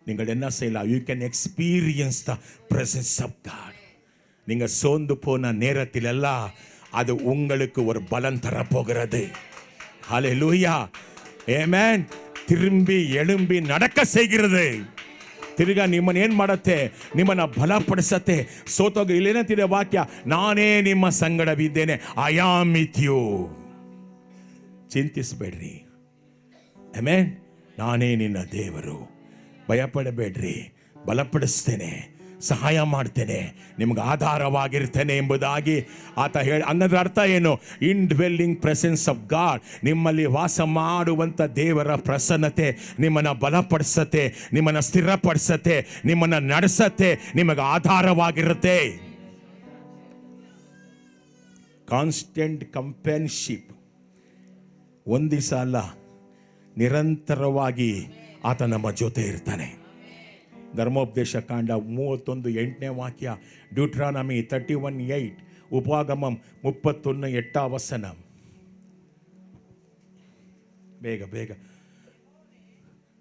[SPEAKER 3] நீங்கள் என்ன செய்யலாம்? You can experience the presence of God. நீங்கள் சோர்ந்து போன நேரத்தில் எல்லாம் அது உங்களுக்கு ஒரு பலன் தரப்போகிறது. ஹல்லேலூயா, ஆமென். திரும்பி எழும்பಿ நடக்க செய்கிறது. ತಿರ್ಗ ನಿಮ್ಮನ್ನು ಏನು ಮಾಡುತ್ತೆ? ನಿಮ್ಮನ್ನು ಬಲಪಡಿಸತ್ತೆ. ಸೋತೋಗ ಇಲ್ಲೇನಂತಿದೆ ವಾಕ್ಯ, ನಾನೇ ನಿಮ್ಮ ಸಂಗಡವಿದ್ದೇನೆ, ಐ ಆಮ್ ವಿತ್ ಯು. ಚಿಂತಿಸಬೇಡ್ರಿ, ಆಮೆನ್. ನಾನೇ ನಿನ್ನ ದೇವರು, ಭಯಪಡಬೇಡ್ರಿ, ಬಲಪಡಿಸ್ತೇನೆ, ಸಹಾಯ ಮಾಡ್ತೇನೆ, ನಿಮ್ಗೆ ಆಧಾರವಾಗಿರ್ತೇನೆ ಎಂಬುದಾಗಿ ಆತ ಹೇಳಿ. ಹಂಗಂದ್ರೆ ಅರ್ಥ ಏನು? ಇನ್ ಡ್ವೆಲ್ಲಿಂಗ್ ಪ್ರೆಸೆನ್ಸ್ ಆಫ್ ಗಾಡ್, ನಿಮ್ಮಲ್ಲಿ ವಾಸ ಮಾಡುವಂಥ ದೇವರ ಪ್ರಸನ್ನತೆ ನಿಮ್ಮನ್ನು ಬಲಪಡಿಸತ್ತೆ, ನಿಮ್ಮನ್ನು ಸ್ಥಿರಪಡಿಸತ್ತೆ, ನಿಮ್ಮನ್ನು ನಡೆಸತ್ತೆ, ನಿಮಗೆ ಆಧಾರವಾಗಿರುತ್ತೆ. ಕಾನ್ಸ್ಟೆಂಟ್ ಕಂಪೆನ್ಶಿಪ್, ಒಂದು ದಿವಸ ಅಲ್ಲ, ನಿರಂತರವಾಗಿ ಆತ ನಮ್ಮ ಜೊತೆ ಇರ್ತಾನೆ. ಧರ್ಮೋಪದೇಶ ಕಾಂಡ 31:8 ವಾಕ್ಯ, ಡ್ಯೂಟ್ರಾನಮಿ 31:8, ಉಪಾಗಮಂ 31:8. ಬೇಗ ಬೇಗ.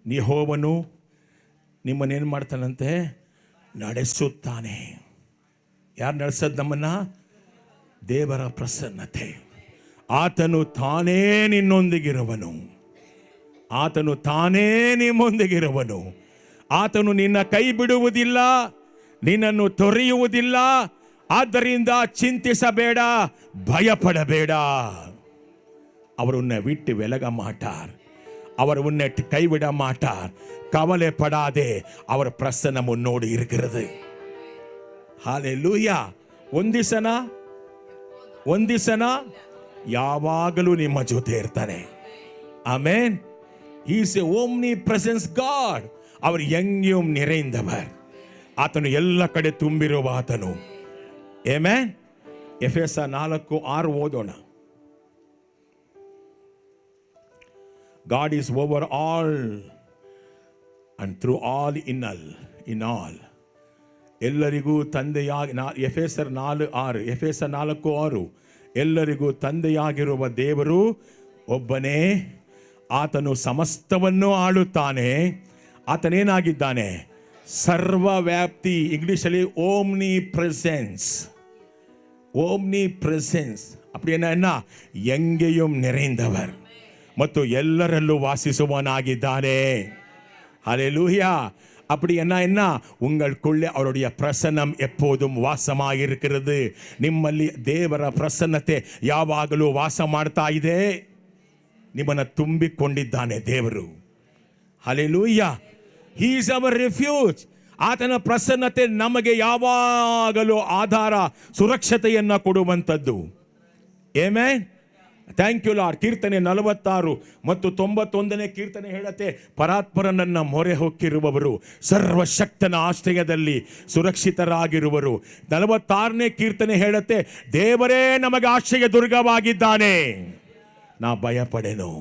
[SPEAKER 3] ಯೆಹೋವನು ನಿಮ್ಮನ್ನೇನು ಮಾಡ್ತಾನಂತೆ? ನಡೆಸುತ್ತಾನೆ. ಯಾರು ನಡೆಸೋದು ನಮ್ಮನ್ನ? ದೇವರ ಪ್ರಸನ್ನತೆ. ಆತನು ತಾನೇ ನಿನ್ನೊಂದಿಗಿರುವನು, ಆತನು ತಾನೇ ನಿಮ್ಮೊಂದಿಗಿರುವನು. ಆತನು ನಿನ್ನ ಕೈ ಬಿಡುವುದಿಲ್ಲ, ನಿನ್ನನ್ನು ತೊರೆಯುವುದಿಲ್ಲ. ಆದ್ದರಿಂದ ಚಿಂತಿಸಬೇಡ, ಭಯಪಡಬೇಡ. அவர் உன்னை விட்டு விலக மாட்டார், அவர் உன்னை கைவிட மாட்டார். கவலைப்படாதே, அவர் பிரசன்னம் உன்னோடு இருக்கிறது. ஹல்லேலೂಯಾ. ಒಂದಿಸನ ಯಾವಾಗಲೂ ನಿಮ್ಮ ಜೊತೆ ಇರ್ತಾನೆ. Amen. He is a omnipresence God. அவர் எங்கேயும் நிறைந்தவர், ಆತನು ಎಲ್ಲ ಕಡೆ ತುಂಬಿರುವ ಆತನು. ಆಮೆನ್. ಎಫೆಸ 4:6 ಓದೋಣ. God is over all and through all in all. ಎಲ್ಲರಿಗೂ ತಂದೆಯಾಗಿ, ಎಫೆಸರ್ 4:6, ಎಫೆಸ 4:6, ಎಲ್ಲರಿಗೂ ತಂದೆಯಾಗಿರುವ ದೇವರು ಒಬ್ಬನೇ, ಆತನು ಸಮಸ್ತವನ್ನು ಆಳುತ್ತಾನೆ. ಆತನೇನಾಗಿದ್ದಾನೆ? ಸರ್ವವ್ಯಾಪ್ತಿ. ಇಂಗ್ಲಿಷಲ್ಲಿ ಓಮ್ನಿ ಪ್ರೆಸೆನ್ಸ್. ಓಮ್ನಿ ಪ್ರೆಸೆನ್ಸ್ அப்படின்னா என்ன? எங்கேயும் நிறைந்தவர் ಮತ್ತು ಎಲ್ಲರಲ್ಲೂ வாசிಸುவனாಗಿದ್ದಾನೆ. ஹல்லேலூயா. அப்படி என்ன? உங்களுக்குள்ளே அவருடைய பிரசன்னம் எப்போதும் ವಾಸವಾಗಿರುತ್ತದೆ. ನಿಮ್ಮಲ್ಲಿ ದೇವರ ಪ್ರಸನ್ನತೆ ಯಾವಾಗಲೂ ವಾಸ ಮಾಡ್ತಾ ಇದೆ. ನಿಮ್ಮನ್ನು ತುಂಬಿಕೊಂಡಿದ್ದಾನೆ ದೇವರು. Hallelujah. He is our refuge. ಆತನ ಪ್ರಸನ್ನತೆ ನಮಗೆ ಯಾವಾಗಲೂ ಆಧಾರ, ಸುರಕ್ಷತೆಯನ್ನು ಕೊಡುವಂಥದ್ದು. ಆಮೆನ್. Thank you Lord. ಕೀರ್ತನೆ 46 ಮತ್ತು 91ನೇ ಕೀರ್ತನೆ ಹೇಳುತ್ತೆ, ಪರಾತ್ಪರನನ್ನ ಮೊರೆ ಹೊಕ್ಕಿರುವವರು ಸರ್ವಶಕ್ತನ ಆಶ್ರಯದಲ್ಲಿ ಸುರಕ್ಷಿತರಾಗಿರುವರು. 46ನೇ ಕೀರ್ತನೆ ಹೇಳುತ್ತೆ, ದೇವರೇ ನಮಗೆ ಆಶ್ರಯ ದುರ್ಗವಾಗಿದ್ದಾನೆ, ನಾ ಭಯಪಡೆನು.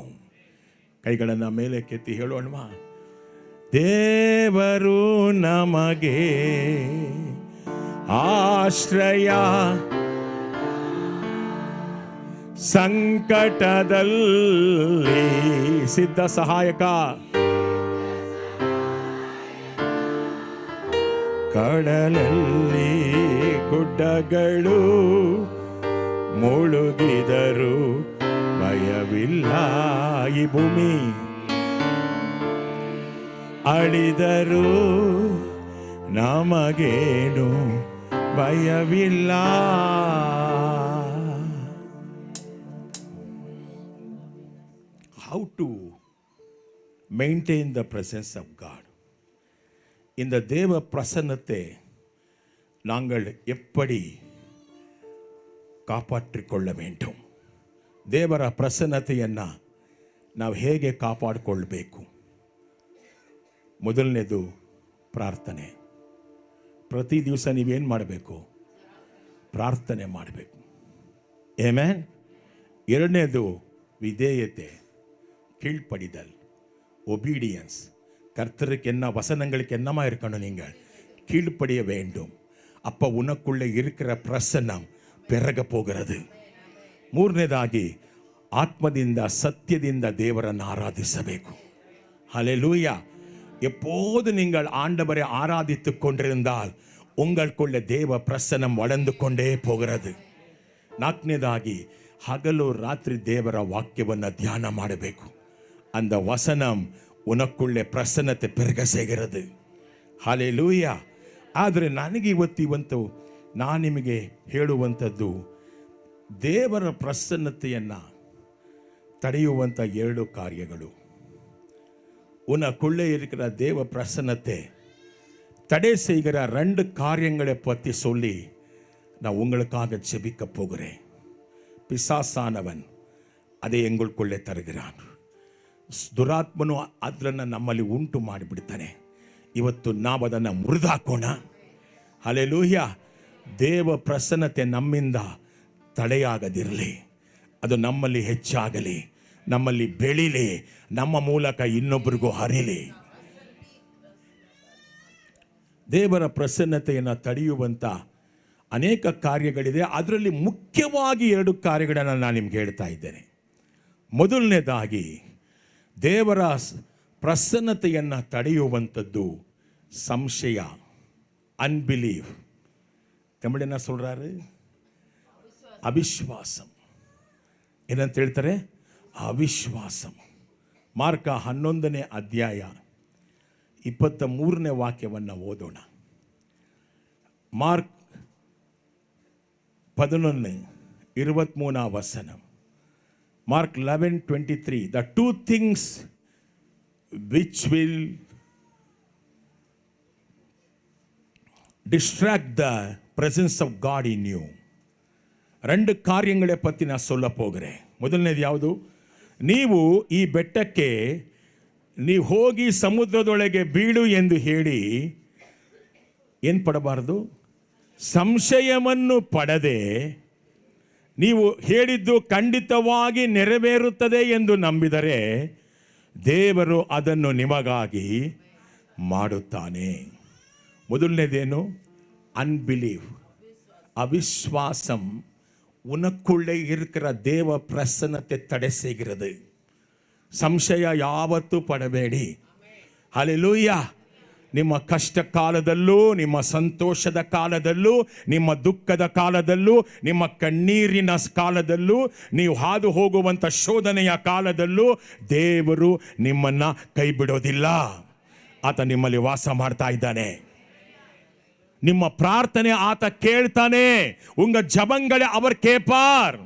[SPEAKER 3] ಕೈಗಳನ್ನು ಮೇಲೆ ಕೆತ್ತಿ ಹೇಳೋಣವಾ? ದೇವರು ನಮಗೆ ಆಶ್ರಯ, ಸಂಕಟದಲ್ಲಿ ಸಿದ್ಧ ಸಹಾಯಕ, ಕಡಲಲ್ಲಿ ಗುಡ್ಡಗಳು ಮುಳುಗಿದರು ಭಯವಿಲ್ಲ, ಈ ಭೂಮಿ ಅಳಿದರು ನಮಗೇನು ಭಯವಿಲ್ಲ. How to maintain the presence of God? இந்த தேவ பிரசன்னத்தை நாங்கள் எப்படி ಕಾಪಾಡಿಕೊಳ್ಳ கொள்ள வேண்டும்? ದೇವರ ಪ್ರಸನ್ನತೆಯನ್ನು ನಾವು ಹೇಗೆ ಕಾಪಾಡಿಕೊಳ್ಳಬೇಕು? ಮೊದಲನೇದು ಪ್ರಾರ್ಥನೆ. ಪ್ರತಿ ದಿವಸ ನೀವೇನು ಮಾಡಬೇಕು? ಪ್ರಾರ್ಥನೆ ಮಾಡಬೇಕು. ಆಮೆನ್. ಎರಡನೇದು ವಿಧೇಯತೆ, கீழ்ப்படிதல், ஒபீடியன்ஸ். கர்த்தருக்கு என்ன வசனங்களுக்கு என்னமா இருக்கணும்? நீங்கள் கீழ்ப்படிய வேண்டும். அப்போ உனக்குள்ளே இருக்கிற பிரசன்னம் பெருக போகிறது. ಮೂರನೇದಾಗಿ ஆத்மದಿಂದ சத்தியದಿಂದ தேவரನ್ನು ஆராதிಸಬೇಕು. ஹல்லேலூயா. எப்போது நீங்கள் ஆண்டவரை ஆராதித்துக் கொண்டிருந்தால் உங்களுக்குள்ள தேவ பிரசன்னம் வளர்ந்து கொண்டே போகிறது. ನಾಲ್ಕನೇದಾಗಿ ಹಗಲು ರಾತ್ರಿ ದೇವರ ವಾಕ್ಯವನ್ನು ಧ್ಯಾನ ಮಾಡಬೇಕು. அந்த வசனம் உனக்குள்ளே ಪ್ರಸನ್ನತೆ பெருகಸೇகிறது. ಹಲ್ಲೇಲೂಯಾ. ಆದರೆ ನನಗೆ ಇವತ್ತು ನಾನು ನಿಮಗೆ ಹೇಳುವಂಥದ್ದು, ದೇವರ ಪ್ರಸನ್ನತೆಯನ್ನು ತಡೆಯುವಂಥ 2 ಕಾರ್ಯಗಳು. உனக்குள்ளே இருக்கிற தேவ பிரசன்னத்தை தடை செய்கிற 2 காரியங்களை பற்றி சொல்லி நான் உங்களுக்காக ஜெபிக்க போகிறேன். பிசாசானவன் அதை எங்களுக்குள்ளே தருகிறான். ದುರಾತ್ಮನು ಅದನ್ನು ನಮ್ಮಲ್ಲಿ ಉಂಟು ಮಾಡಿಬಿಡ್ತಾನೆ. ಇವತ್ತು ನಾವು ಅದನ್ನು ಮುರಿದಾಕೋಣ. ಹಲ್ಲೇಲೂಯಾ. ದೇವ ಪ್ರಸನ್ನತೆ ನಮ್ಮಿಂದ ತಡೆಯಾಗದಿರಲಿ, ಅದು ನಮ್ಮಲ್ಲಿ ಹೆಚ್ಚಾಗಲಿ, ನಮ್ಮಲ್ಲಿ ಬೆಳೀಲಿ, ನಮ್ಮ ಮೂಲಕ ಇನ್ನೊಬ್ಬರಿಗೂ ಹರಿಲಿ. ದೇವರ ಪ್ರಸನ್ನತೆಯನ್ನು ತಡೆಯುವಂಥ ಅನೇಕ ಕಾರ್ಯಗಳಿದೆ. ಅದರಲ್ಲಿ ಮುಖ್ಯವಾಗಿ 2 ಕಾರ್ಯಗಳನ್ನು ನಾನು ನಿಮ್ಗೆ ಹೇಳ್ತಾ ಇದ್ದೇನೆ. ಮೊದಲನೇದಾಗಿ ದೇವರ ಪ್ರಸನ್ನತೆಯನ್ನು ತಡೆಯುವಂಥದ್ದು ಸಂಶಯ, ಅನ್ಬಿಲೀವ್. ತಮಿಳು என்ன சொல்றாரு? ಅವಿಶ್ವಾಸಂ. ಏನಂತ ಹೇಳ್ತಾರೆ? ಅವಿಶ್ವಾಸಂ. ಮಾರ್ಕ 11ನೇ ಅಧ್ಯಾಯ 23ನೇ ವಾಕ್ಯವನ್ನು ಓದೋಣ. ಮಾರ್ಕ್ 11:23 ವಚನ. Mark 11:23. The 2 things which will distract the presence of God in you. 2 ಕಾರ್ಯங்களை ಪತ್ತಿ ನಾನು சொல்ல போகிறேன். ಮೊದಲನೇದು ಯಾವುದು? ನೀವು ಈ ಬೆಟ್ಟಕ್ಕೆ ನೀವು ಹೋಗಿ ಸಮುದ್ರದೊಳಗೆ ಬೀಳು ಎಂದು ಹೇಳಿ ಏನು ಪಡಬಾರದು? ಸಂಶಯವನ್ನು ಪಡದೆ ನೀವು ಹೇಳಿದ್ದು ಖಂಡಿತವಾಗಿ ನೆರವೇರುತ್ತದೆ ಎಂದು ನಂಬಿದರೆ ದೇವರು ಅದನ್ನು ನಿಮಗಾಗಿ ಮಾಡುತ್ತಾನೆ. ಮೊದಲನೇದೇನು? ಅನ್ಬಿಲೀವ್, ಅವಿಶ್ವಾಸಂ. உனக்குள்ளே இருக்கிற தேவ பிரசன்னத்தை தடை செய்கிறது. ಸಂಶಯ ಯಾವತ್ತೂ ಪಡಬೇಡಿ. ಹಲ್ಲೇಲೂಯಾ. ನಿಮ್ಮ ಕಷ್ಟ ಕಾಲದಲ್ಲೂ, ನಿಮ್ಮ ಸಂತೋಷದ ಕಾಲದಲ್ಲೂ, ನಿಮ್ಮ ದುಃಖದ ಕಾಲದಲ್ಲೂ, ನಿಮ್ಮ ಕಣ್ಣೀರಿನ ಕಾಲದಲ್ಲೂ, ನೀವು ಹಾದು ಹೋಗುವಂಥ ಶೋಧನೆಯ ಕಾಲದಲ್ಲೂ ದೇವರು ನಿಮ್ಮನ್ನು ಕೈ ಬಿಡೋದಿಲ್ಲ. ಆತ ನಿಮ್ಮಲ್ಲಿ ವಾಸ ಮಾಡ್ತಾ ಇದ್ದಾನೆ. ನಿಮ್ಮ ಪ್ರಾರ್ಥನೆ ಆತ ಕೇಳ್ತಾನೆ. ಉಂಗ ಜಪங்களை அவர் கேட்பார்.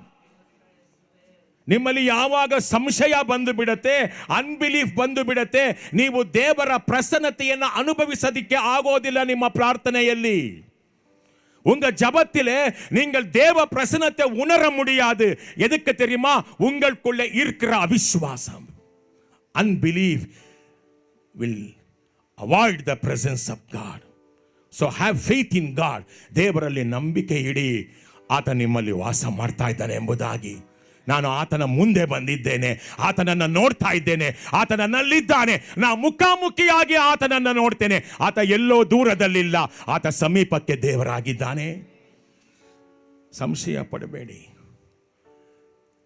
[SPEAKER 3] ನಿಮ್ಮಲ್ಲಿ ಯಾವಾಗ ಸಂಶಯ ಬಂದು ಬಿಡುತ್ತೆ, ಅನ್ಬಿಲೀಫ್ ಬಂದು ಬಿಡುತ್ತೆ, ನೀವು ದೇವರ ಪ್ರಸನ್ನತೆಯನ್ನು ಅನುಭವಿಸೋದಕ್ಕೆ ಆಗೋದಿಲ್ಲ. ನಿಮ್ಮ ಪ್ರಾರ್ಥನೆಯಲ್ಲಿ உங்க ஜபத்திலே நீங்கள் தேவ பிரசன்னத்தை உணர முடியாது. எதுக்கு தெரியுமா? உங்களுக்குள்ள இருக்கிற அவிசுவாசம். Unbelief will avoid the presence of God. So have faith in God. ದೇವರಲ್ಲಿ ನಂಬಿಕೆ ಇಡಿ. ಆತ ನಿಮ್ಮಲ್ಲಿ ವಾಸ ಮಾಡ್ತಾ ಇದ್ದಾನೆ ಎಂಬುದಾಗಿ. ನಾನು ಆತನ ಮುಂದೆ ಬಂದಿದ್ದೇನೆ, ಆತನನ್ನು ನೋಡ್ತಾ ಇದ್ದೇನೆ, ಆತ ನನ್ನಲ್ಲಿದ್ದಾನೆ. ನಾ ಮುಖಾಮುಖಿಯಾಗಿ ಆತನನ್ನು ನೋಡ್ತೇನೆ. ಆತ ಎಲ್ಲೋ ದೂರದಲ್ಲಿಲ್ಲ, ಆತ ಸಮೀಪಕ್ಕೆ ದೇವರಾಗಿದ್ದಾನೆ. ಸಂಶಯ ಪಡಬೇಡಿ.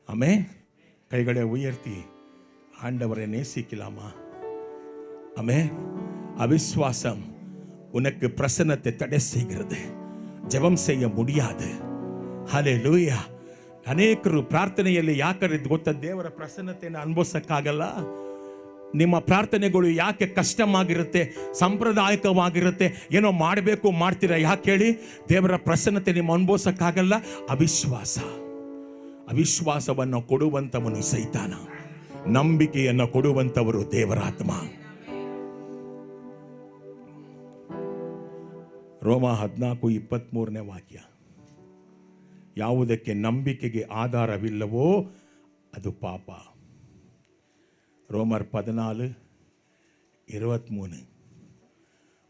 [SPEAKER 3] ಆಮೆನ್. ಕೈಗಳೇ ಉಯರ್ತಿ ஆண்டவரை நேசிக்கலாமா? ஆமென். அவிசுவாசம் உனக்கு பிரசன்னத்தை தடை செய்கிறது. ஜெபம் செய்ய முடியாது. ஹல்லேலூயா. ಅನೇಕರು ಪ್ರಾರ್ಥನೆಯಲ್ಲಿ ಯಾಕಂದ್ರೆ ಗೊತ್ತಾ, ದೇವರ ಪ್ರಸನ್ನತೆಯನ್ನು ಅನುಭವಿಸಕ್ಕಾಗಲ್ಲ. ನಿಮ್ಮ ಪ್ರಾರ್ಥನೆಗಳು ಯಾಕೆ ಕಷ್ಟವಾಗಿರುತ್ತೆ, ಸಾಂಪ್ರದಾಯಿಕವಾಗಿರುತ್ತೆ, ಏನೋ ಮಾಡಬೇಕು ಮಾಡ್ತೀರಾ? ಯಾಕೆ ಹೇಳಿ? ದೇವರ ಪ್ರಸನ್ನತೆ ನಿಮ್ಮ ಅನುಭವಿಸಕ್ಕಾಗಲ್ಲ. ಅವಿಶ್ವಾಸವನ್ನು ಕೊಡುವಂಥವನು ಸೈತಾನ, ನಂಬಿಕೆಯನ್ನು ಕೊಡುವಂಥವರು ದೇವರಾತ್ಮ. ರೋಮ 14:23ನೇ ವಾಕ್ಯ. ಯಾವುದಕ್ಕೆ ನಂಬಿಕೆಗೆ ಆಧಾರವಿಲ್ಲವೋ ಅದು ಪಾಪ. ರೋಮರ್ 14:23.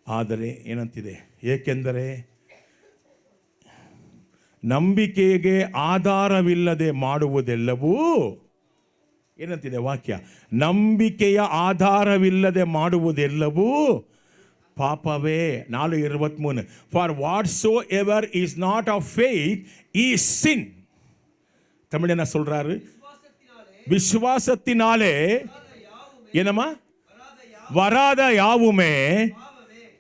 [SPEAKER 3] ಆದರೆ ಏನಂತಿದೆ? ಏಕೆಂದರೆ ನಂಬಿಕೆಗೆ ಆಧಾರವಿಲ್ಲದೆ ಮಾಡುವುದೆಲ್ಲವೂ, ಏನಂತಿದೆ ವಾಕ್ಯ? ನಂಬಿಕೆಯ ಆಧಾರವಿಲ್ಲದೆ ಮಾಡುವುದೆಲ್ಲವೂ ಪಾಪವೇ. 4:23. For whatsoever is not of faith is sin தமிழ் என்ன சொல்றாரு? விசுவாசத்தினாலே என்னமா வராத யாவுமே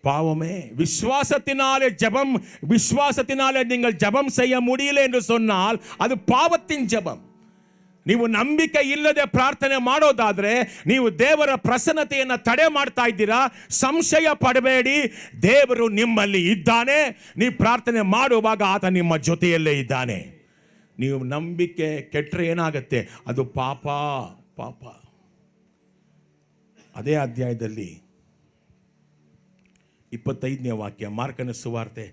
[SPEAKER 3] பாவமே. விசுவாசத்தினாலே ஜெபம், விசுவாசத்தினாலே நீங்கள் ஜெபம் செய்ய முடியல என்று சொன்னால் ಅದು ಪಾವத்தின் ಜೆಬಂ. ನೀವು ನಂಬಿಕೆ ಇಲ್ಲದೆ ಪ್ರಾರ್ಥನೆ ಮಾಡೋದಾದ್ರೆ ನೀವು ದೇವರ ಪ್ರಸನ್ನತೆಯನ್ನು ತಡೆ ಮಾಡ್ತಾ ಇದ್ದೀರಾ. ಸಂಶಯ ಪಡಬೇಡಿ, ದೇವರು ನಿಮ್ಮಲ್ಲಿ ಇದ್ದಾನೆ. ನೀವು ಪ್ರಾರ್ಥನೆ ಮಾಡುವಾಗ ಆತ ನಿಮ್ಮ ಜೊತೆಯಲ್ಲೇ ಇದ್ದಾನೆ. ನೀವು ನಂಬಿಕೆ ಕೆಟ್ಟರೆ ಏನಾಗುತ್ತೆ? ಅದು ಪಾಪ. ಪಾಪ. ಅದೇ ಅಧ್ಯಾಯದಲ್ಲಿ 25ನೇ ವಾಕ್ಯ, ಮಾರ್ಕನ ಸುವಾರ್ತೆ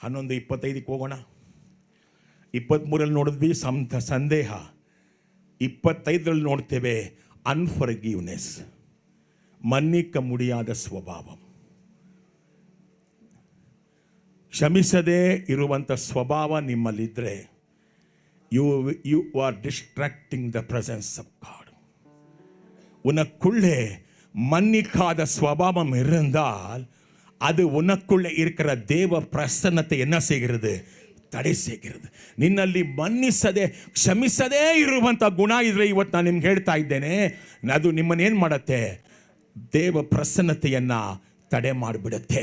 [SPEAKER 3] 11:25 ಹೋಗೋಣ. 23ರಲ್ಲಿ ನೋಡಿದ್ವಿ ಸಂದೇಹ, 25ರಲ್ಲಿ ನೋಡ್ತೇವೆ ಅನ್ಫರ್ಗಿವ್ನೆಸ್, ಮನ್ನಿಕ ಮುಡಿಯಾದ ಸ್ವಭಾವ. ಕ್ಷಮಿಸದೇ ಇರುವಂಥ ಸ್ವಭಾವ ನಿಮ್ಮಲ್ಲಿದ್ದರೆ you are distracting the presence of God. உனக்குள்ளே மன்னிக்காத சுபாவம் இருந்தால் அது உனக்குள்ளே இருக்கிற தேவ பிரசன்னத்தை என்ன செய்கிறது? ತಡೆ ಸೇರಿದೆ. ನಿನ್ನಲ್ಲಿ ಮನ್ನಿಸದೆ ಕ್ಷಮಿಸದೇ ಇರುವಂಥ ಗುಣ ಇದ್ರೆ ಇವತ್ತು ನಾನು ನಿಮ್ಗೆ ಹೇಳ್ತಾ ಇದ್ದೇನೆ, ಅದು ನಿಮ್ಮನ್ನೇನು ಮಾಡುತ್ತೆ? ದೇವ ಪ್ರಸನ್ನತೆಯನ್ನು ತಡೆ ಮಾಡಿಬಿಡುತ್ತೆ.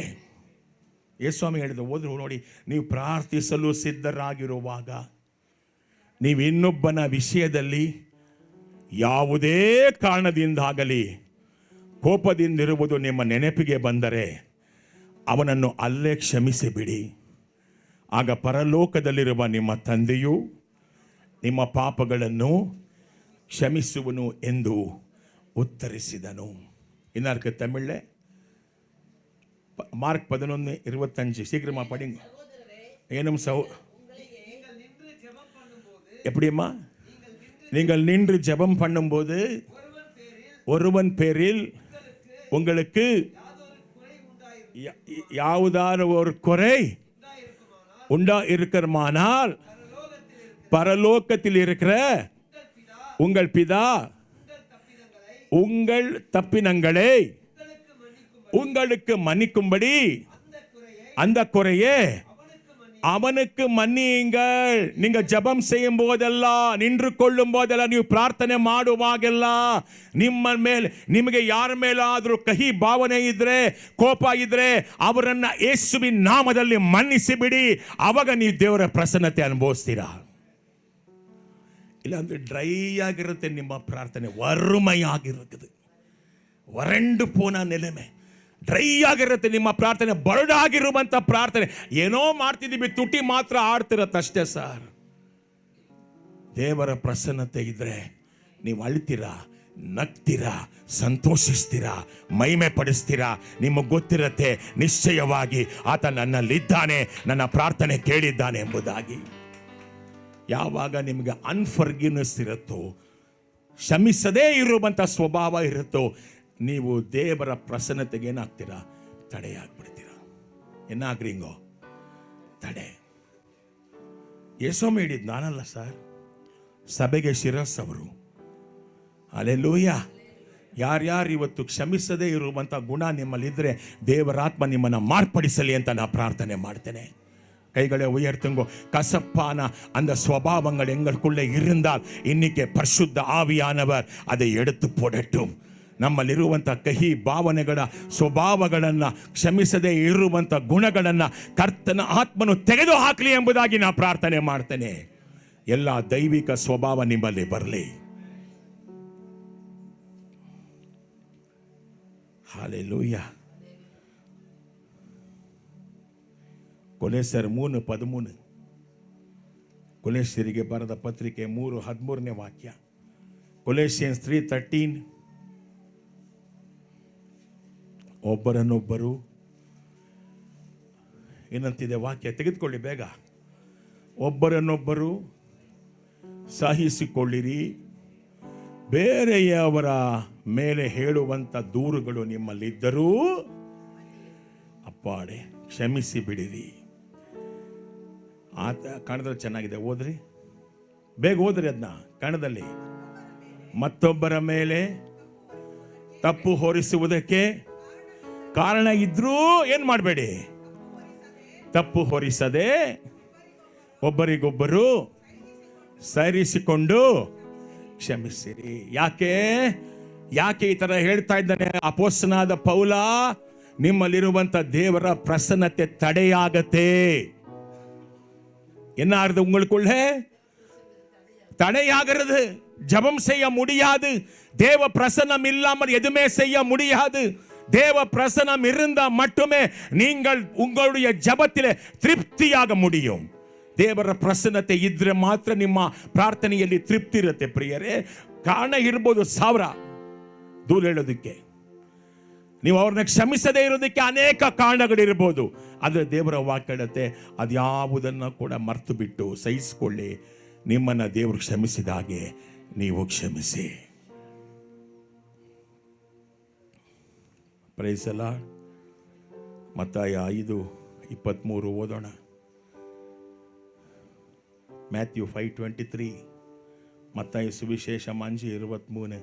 [SPEAKER 3] ಯೇಸುಸ್ವಾಮಿ ಹೇಳಿದ ಹೋದ್ರು ನೋಡಿ, ನೀವು ಪ್ರಾರ್ಥಿಸಲು ಸಿದ್ಧರಾಗಿರುವಾಗ ನೀವು ಇನ್ನೊಬ್ಬನ ವಿಷಯದಲ್ಲಿ ಯಾವುದೇ ಕಾರಣದಿಂದಾಗಲಿ ಕೋಪದಿಂದಿರುವುದು ನಿಮ್ಮ ನೆನಪಿಗೆ ಬಂದರೆ ಅವನನ್ನು ಅಲ್ಲೇ ಕ್ಷಮಿಸಿಬಿಡಿ. ಆಗ ಪರಲೋಕದಲ್ಲಿರುವ ನಿಮ್ಮ ತಂದೆಯು ನಿಮ್ಮ ಪಾಪಗಳನ್ನು ಕ್ಷಮಿಸುವನು ಎಂದು ಉತ್ತರಿಸಿದನು. ಇನ್ನಾರ್ಕ ತಮಿಳೆ ಮಾರ್ಕ್ 11:25 சீக்கிரமா படிங்க. ஏனும் எப்படிம்மா? நீங்கள் நின்று ஜெபம் பண்ணும்போது ஒருவன் பேரில் உங்களுக்கு யாவுதான ஒரு குறை உண்டா இருக்கிறமானால் பரலோகத்தில் இருக்கிற உங்கள் பிதா உங்கள் தப்பினங்களை உங்களுக்கு மன்னிக்கும்படி அந்த குறையே ಅವನಕ್ಕೆ ಮನ್ನಿಯುங்கள். ನೀವು ಜಪಂ செய்யும் போதெல்லாம், ನಿಂತು ಕೊಳ್ಳುம் போதெல்லாம், ನೀವು ಪ್ರಾರ್ಥನೆ ಮಾಡುವಾಗೆಲ್ಲ ನಿಮ್ಮ ಮೇಲೆ ನಿಮಗೆ ಯಾರ ಮೇಲಾದರೂ ಕಹಿ ಭಾವನೆ ಇದ್ರೆ, ಕೋಪ ಇದ್ರೆ ಅವರನ್ನ ಯೇಸುವಿನ ನಾಮದಲ್ಲಿ ಮನ್ನಿಸಿ ಬಿಡಿ. ಆವಾಗ ನೀವು ದೇವರ ಪ್ರಸನ್ನತೆ ಅನುಭವಿಸ್ತೀರಾ. ಇಲ್ಲಾಂದ್ರೆ ಡ್ರೈ ಆಗಿರುತ್ತೆ ನಿಮ್ಮ ಪ್ರಾರ್ಥನೆ, ವರುಮಯಾಗಿರುತ್ತದೆ, ವರಂಡು ಪೋನ ನೆಲೆಮೆ ಡ್ರೈ ಆಗಿರುತ್ತೆ ನಿಮ್ಮ ಪ್ರಾರ್ಥನೆ, ಬರಡಾಗಿರುವಂಥ ಪ್ರಾರ್ಥನೆ. ಏನೋ ಮಾಡ್ತಿದ್ದೀವಿ, ತುಟಿ ಮಾತ್ರ ಆಡ್ತಿರತ್ತಷ್ಟೇ ಸರ್. ದೇವರ ಪ್ರಸನ್ನತೆ ಇದ್ರೆ ನೀವು ಅಳ್ತೀರಾ, ನಗ್ತೀರಾ, ಸಂತೋಷಿಸ್ತೀರಾ, ಮಹಿಮೆ ಪಡಿಸ್ತೀರಾ. ನಿಮಗೆ ಗೊತ್ತಿರತ್ತೆ ನಿಶ್ಚಯವಾಗಿ ಆತ ನನ್ನಲ್ಲಿದ್ದಾನೆ, ನನ್ನ ಪ್ರಾರ್ಥನೆ ಕೇಳಿದ್ದಾನೆ ಎಂಬುದಾಗಿ. ಯಾವಾಗ ನಿಮಗೆ ಅನ್ಫರ್ಗಿವ್ನೆಸ್ ಇರುತ್ತೋ, ಕ್ಷಮಿಸದೇ ಇರುವಂಥ ಸ್ವಭಾವ ಇರುತ್ತೋ, ನೀವು ದೇವರ ಪ್ರಸನ್ನತೆಗೆ ಏನಾಗ್ತೀರಾ? ತಡೆಯಾಗ್ಬಿಡ್ತೀರಾ. ಏನಾಗ್ರಿಂಗೋ ತಡೆ. ಯೇಸು ಹೇಳಿದ್ ನಾನಲ್ಲ ಸರ್, ಸಭೆಗೆ ಶಿರಸ್ಸವರು. ಹಲ್ಲೆಲೂಯಾ. ಯಾರ್ಯಾರು ಇವತ್ತು ಕ್ಷಮಿಸದೇ ಇರುವಂಥ ಗುಣ ನಿಮ್ಮಲ್ಲಿದ್ದರೆ ದೇವರಾತ್ಮ ನಿಮ್ಮನ್ನು ಮಾರ್ಪಡಿಸಲಿ ಅಂತ ನಾನು ಪ್ರಾರ್ಥನೆ ಮಾಡ್ತೇನೆ. கைகளை உயர்த்துங்கோ. கசப்பான அந்த சுபாவங்கள் எங்களுக்குள்ளே இருந்தால் இன்னைக்கு பரிசுத்த ஆவியானவர் அதை எடுத்து போடட்டும். ನಮ್ಮಲ್ಲಿರುವಂಥ ಕಹಿ ಭಾವನೆಗಳ ಸ್ವಭಾವಗಳನ್ನು, ಕ್ಷಮಿಸದೇ ಇರುವಂಥ ಗುಣಗಳನ್ನು ಕರ್ತನ ಆತ್ಮನು ತೆಗೆದು ಹಾಕಲಿ ಎಂಬುದಾಗಿ ನಾನು ಪ್ರಾರ್ಥನೆ ಮಾಡ್ತೇನೆ. ಎಲ್ಲ ದೈವಿಕ ಸ್ವಭಾವ ನಿಮ್ಮಲ್ಲಿ ಬರಲಿ. ಹಲ್ಲೆಲೂಯಾ. ಕೊಲೆಸ್ಯರ್ 3:13, ಕೊಲೆಸ್ಯರಿಗೆ ಬರೆದ ಪತ್ರಿಕೆ 3:13ನೇ ವಾಕ್ಯ. ಕೊಲೆಸಿಯನ್ಸ್ 3:13. ಒಬ್ಬರನ್ನೊಬ್ಬರು ಏನಂತಿದೆ ವಾಕ್ಯ? ತೆಗೆದುಕೊಳ್ಳಿ ಬೇಗ. ಒಬ್ಬರನ್ನೊಬ್ಬರು ಸಹಿಸಿಕೊಳ್ಳಿರಿ, ಬೇರೆಯವರ ಮೇಲೆ ಹೇಳುವಂಥ ದೂರುಗಳು ನಿಮ್ಮಲ್ಲಿದ್ದರೂ ಅಪ್ಪಾಡೆ ಕ್ಷಮಿಸಿ ಬಿಡಿರಿ. ಆತ ಕನ್ನಡದಲ್ಲಿ ಚೆನ್ನಾಗಿದೆ, ಓದ್ರಿ, ಬೇಗ ಓದ್ರಿ ಅದನ್ನ ಕನ್ನಡದಲ್ಲಿ. ಮತ್ತೊಬ್ಬರ ಮೇಲೆ ತಪ್ಪು ಹೊರಿಸುವುದಕ್ಕೆ ಕಾರಣ ಇದ್ರೂ ಏನು ಮಾಡಬೇಡಿ, ತಪ್ಪು ಹೊರಿಸದೆ ಒಬ್ಬರಿಗೊಬ್ಬರು ಸರಿಸಿಕೊಂಡು ಕ್ಷಮಿಸಿರಿ. ಯಾಕೆ ಈ ತರ ಹೇಳ್ತಾ ಇದ್ದಾನೆ ಅಪೊಸ್ತಲನಾದ ಪೌಲ? ನಿಮ್ಮಲ್ಲಿರುವಂತ ದೇವರ ಪ್ರಸನ್ನತೆ ತಡೆಯಾಗತ್ತೆ. என்ன ஆறுது உங்களுக்குள்ள? தடையாகிறது. ஜெபம் செய்ய முடியாது. தேவ பிரசன்னம் இல்லாமல் எதுவுமே செய்ய முடியாது. தேவ பிரசன்னம் இருந்தால் மட்டுமே நீங்கள் உங்களுடைய ஜெபத்திலே திருப்தியாக முடியும். ದೇವರ ಪ್ರಸನ್ನತೆ ಇದ್ರೆ ಮಾತ್ರ ನಿಮ್ಮ ಪ್ರಾರ್ಥನೆಯಲ್ಲಿ ತೃಪ್ತಿ ಇರುತ್ತೆ ಪ್ರಿಯರೇ. ಕಾರಣ ಇರ್ಬೋದು 1000 ದೂರ ಹೇಳೋದಕ್ಕೆ, ನೀವು ಅವ್ರನ್ನ ಕ್ಷಮಿಸದೇ ಇರೋದಕ್ಕೆ ಅನೇಕ ಕಾರಣಗಳಿರ್ಬೋದು. ಆದರೆ ದೇವರ ವಾಕ್ಯ ಹೇಳುತ್ತೆ ಅದ್ಯಾವುದನ್ನು ಕೂಡ ಮರ್ತು ಬಿಟ್ಟು ಸಹಿಸಿಕೊಳ್ಳಿ. ನಿಮ್ಮನ್ನು ದೇವರು ಕ್ಷಮಿಸಿದ ಹಾಗೆ ನೀವು ಕ್ಷಮಿಸಿ. Praise the Lord. ಮತ್ತಾಯ 5:23 ಓದೋಣ. ಮ್ಯಾಥ್ಯೂ 5:23. ಮತ್ತಾಯ ಸುವಿಶೇಷ 5:23.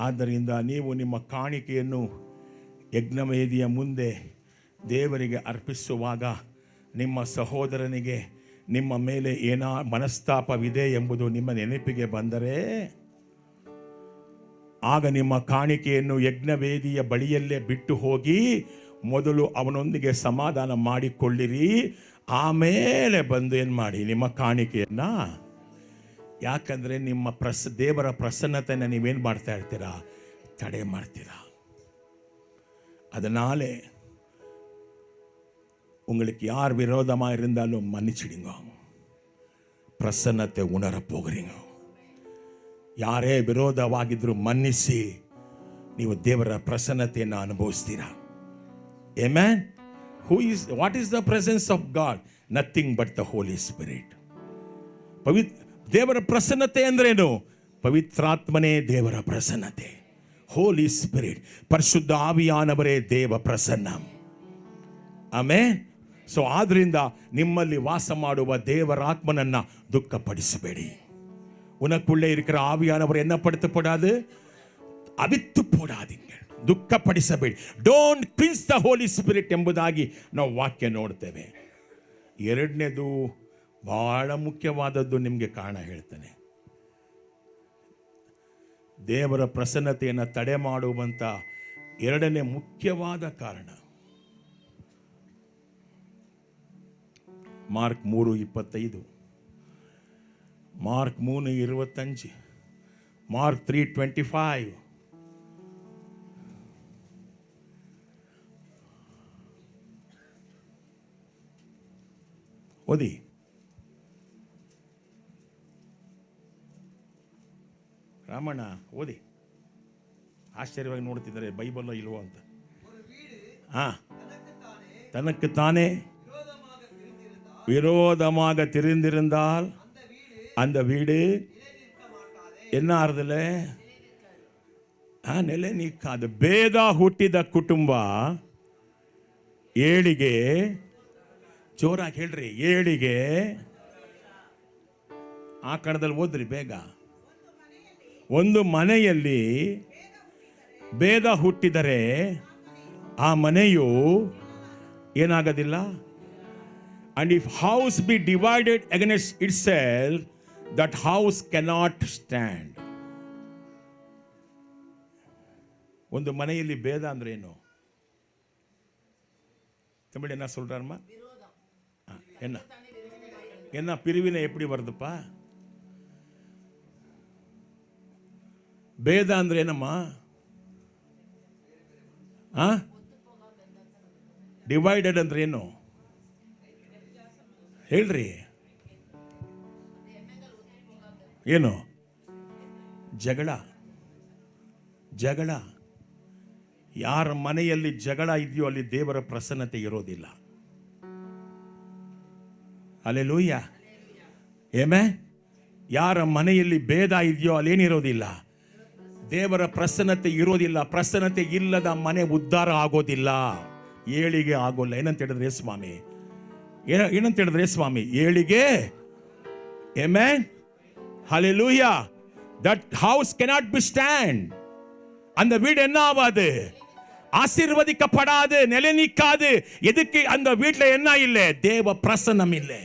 [SPEAKER 3] ಆದ್ದರಿಂದ ನೀವು ನಿಮ್ಮ ಕಾಣಿಕೆಯನ್ನು ಯಜ್ಞವೇದಿಯ ಮುಂದೆ ದೇವರಿಗೆ ಅರ್ಪಿಸುವಾಗ ನಿಮ್ಮ ಸಹೋದರನಿಗೆ ನಿಮ್ಮ ಮೇಲೆ ಏನೋ ಮನಸ್ತಾಪವಿದೆ ಎಂಬುದು ನಿಮ್ಮ ನೆನಪಿಗೆ ಬಂದರೆ ಆಗ ನಿಮ್ಮ ಕಾಣಿಕೆಯನ್ನು ಯಜ್ಞವೇದಿಯ ಬಳಿಯಲ್ಲೇ ಬಿಟ್ಟು ಹೋಗಿ ಮೊದಲು ಅವನೊಂದಿಗೆ ಸಮಾಧಾನ ಮಾಡಿಕೊಳ್ಳಿರಿ. ಆಮೇಲೆ ಬಂದು ಏನು ಮಾಡಿ ನಿಮ್ಮ ಕಾಣಿಕೆಯನ್ನ. ಯಾಕಂದರೆ ನಿಮ್ಮ ದೇವರ ಪ್ರಸನ್ನತೆಯನ್ನು ನೀವೇನು ಮಾಡ್ತಾ ಇರ್ತೀರಾ? ತಡೆ ಮಾಡ್ತೀರಾ. அதனாலே உங்களுக்கு யார் விரோதமாக இருந்தாலும் மன்னிச்சிடுங்க. பிரசன்னத்தை உணர போகிறீங்க. ಯಾರೇ ವಿರೋಧವಾಗಿದ್ರು ಮನ್ನಿಸಿ ನೀವು ದೇವರ ಪ್ರಸನ್ನತೆಯನ್ನು ಅನುಭವಿಸ್ತೀರಾ. Amen. What is the presence of God? Nothing but the Holy Spirit. ದೇವರ ಪ್ರಸನ್ನತೆ ಅಂದ್ರೇನು? ಪವಿತ್ರಾತ್ಮನೇ ದೇವರ ಪ್ರಸನ್ನತೆ. ಹೋಲಿ ಸ್ಪಿರಿಟ್, ಪರಿಶುದ್ಧ ಆವಿಯಾನವರೇ ದೇವ ಪ್ರಸನ್ನ. ಆಮೆನ್. ಸೊ ಆದ್ರಿಂದ ನಿಮ್ಮಲ್ಲಿ ವಾಸ ಮಾಡುವ ದೇವರಾತ್ಮನನ್ನ ದುಃಖಪಡಿಸಬೇಡಿ. உனக்குள்ளே இருக்கிற ஆவியானவர் என்ன படுத்தப்படாது? ಅವಿತ್ತು போடாதீங்க. ದುಃಖಪಡಿಸಬೇಡಿ. ಡೋಂಟ್ ಕ್ವಿನ್ಸ್ ದ ಹೋಲಿ ಸ್ಪಿರಿಟ್ ಎಂಬುದಾಗಿ ನಾವು ವಾಕ್ಯ ನೋಡ್ತೇವೆ. ಎರಡನೇದು ಬಹಳ ಮುಖ್ಯವಾದದ್ದು, ನಿಮಗೆ ಕಾರಣ ಹೇಳ್ತೇನೆ. ದೇವರ ಪ್ರಸನ್ನತೆಯನ್ನು ತಡೆ ಮಾಡುವಂಥ ಎರಡನೇ ಮುಖ್ಯವಾದ ಕಾರಣ ಮಾರ್ಕ್ 3:25, ಮಾರ್ಕ್ 3:25, ಮಾರ್ಕ್ 3:25. ಓದಿ. ರಾಮಣ್ಣ ಓದಿ. ಆಶ್ಚರ್ಯವಾಗಿ ನೋಡ್ತಿದ್ದಾರೆ ಬೈಬಲ್ ಇಲ್ವೋ ಅಂತ. தனக்கு தானே விரோதமாக திரிந்திருந்தால் அந்த வீடு என்ன ಆರ್ದಲ್ಲ? ನೆಲೆ ನಿಕ್ಕಾದ. ಭೇದ ಹುಟ್ಟಿದ ಕುಟುಂಬ ಏಳಿಗೆ, ಜೋರಾಗಿ ಹೇಳ್ರಿ, ಏಳಿಗೆ. ಆ ಕಣದಲ್ಲಿ ಓದ್ರಿ ಬೇಗ. ಒಂದು ಮನೆಯಲ್ಲಿ ಭೇದ ಹುಟ್ಟಿದರೆ ಆ ಮನೆಯು ಏನಾಗೋದಿಲ್ಲ. And if house be divided against itself, that house cannot stand. ಒಂದು ಮನೆಯಲ್ಲಿ ಭೇದ ಅಂದ್ರೆ ಏನು? தமிழ் என்ன சொல்றாருமா? என்ன பிரிவினை எப்படி வருதுப்பா? ಭೇದ ಅಂದ್ರೆ ಏನಮ್ಮ? ಡಿವೈಡೆಡ್ ಅಂದ್ರೆ ಏನು ಹೇಳ್ರಿ? ಏನು? ಜಗಳ. ಯಾರ ಮನೆಯಲ್ಲಿ ಜಗಳ ಇದೆಯೋ ಅಲ್ಲಿ ದೇವರ ಪ್ರಸನ್ನತೆ ಇರೋದಿಲ್ಲ. ಹಲ್ಲೆಲೂಯಾ. ಆಮೆನ್. ಯಾರ ಮನೆಯಲ್ಲಿ ಭೇದ ಇದೆಯೋ ಅಲ್ಲೇನಿರೋದಿಲ್ಲ? ದೇವರ ಪ್ರಸನ್ನತೆ ಇರೋದಿಲ್ಲ. ಪ್ರಸನ್ನತೆ ಇಲ್ಲದ ಮನೆ ಉದ್ಧಾರ ಆಗೋದಿಲ್ಲ, ಏಳಿಗೆ ಆಗೋಲ್ಲ. ಏನಂತ ಹೇಳಿದ್ರೆ ಸ್ವಾಮಿ? ಏನಂತ ಹೇಳಿದ್ರೆ ಸ್ವಾಮಿ? ಏಳಿಗೆ. Amen. Hallelujah. that house cannot be stand. அந்த வீடு என்ன ஆகாது? ஆசீர்வதிக்கப்படாது, நிலை நிற்காது. எதுக்கு? அந்த வீட்டில் என்ன இல்லை? தேவ பிரசன்னம் இல்லை.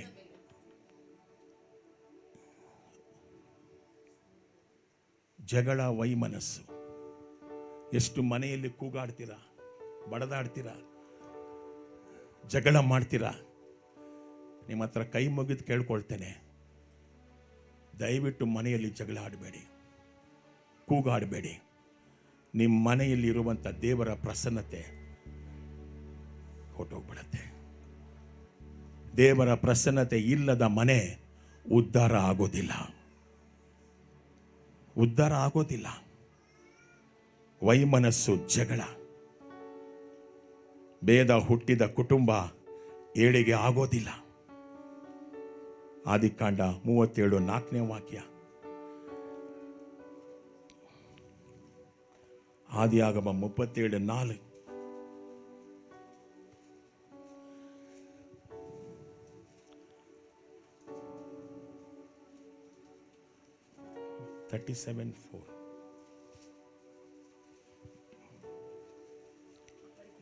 [SPEAKER 3] ಜಗಳ ವೈಮನಸ್ಸು. ಎಷ್ಟು ಮನೆಯಲ್ಲಿ ಕೂಗಾಡ್ತೀರಾ, ಬಡದಾಡ್ತೀರಾ, ಜಗಳ ಮಾಡ್ತೀರಾ. ನಿಮ್ಮ ಹತ್ರ ಕೈ ಮುಗಿದು ಕೇಳ್ಕೊಳ್ತೇನೆ, ದಯವಿಟ್ಟು ಮನೆಯಲ್ಲಿ ಜಗಳ ಆಡಬೇಡಿ, ಕೂಗಾಡಬೇಡಿ. ನಿಮ್ಮ ಮನೆಯಲ್ಲಿ ಇರುವಂಥ ದೇವರ ಪ್ರಸನ್ನತೆ ಹೊಟ್ಟೋಗ್ಬಿಡತ್ತೆ. ದೇವರ ಪ್ರಸನ್ನತೆ ಇಲ್ಲದ ಮನೆ ಉದ್ಧಾರ ಆಗೋದಿಲ್ಲ, ಉದ್ಧಾರ ಆಗೋದಿಲ್ಲ. ವೈಮನಸ್ಸು, ಜಗಳ, ಭೇದ ಹುಟ್ಟಿದ ಕುಟುಂಬ ಏಳಿಗೆ ಆಗೋದಿಲ್ಲ. ಆದಿಕಾಂಡ 37 4ನೇ ವಾಕ್ಯ. ಆದಿಯಾಗಮ 37 4.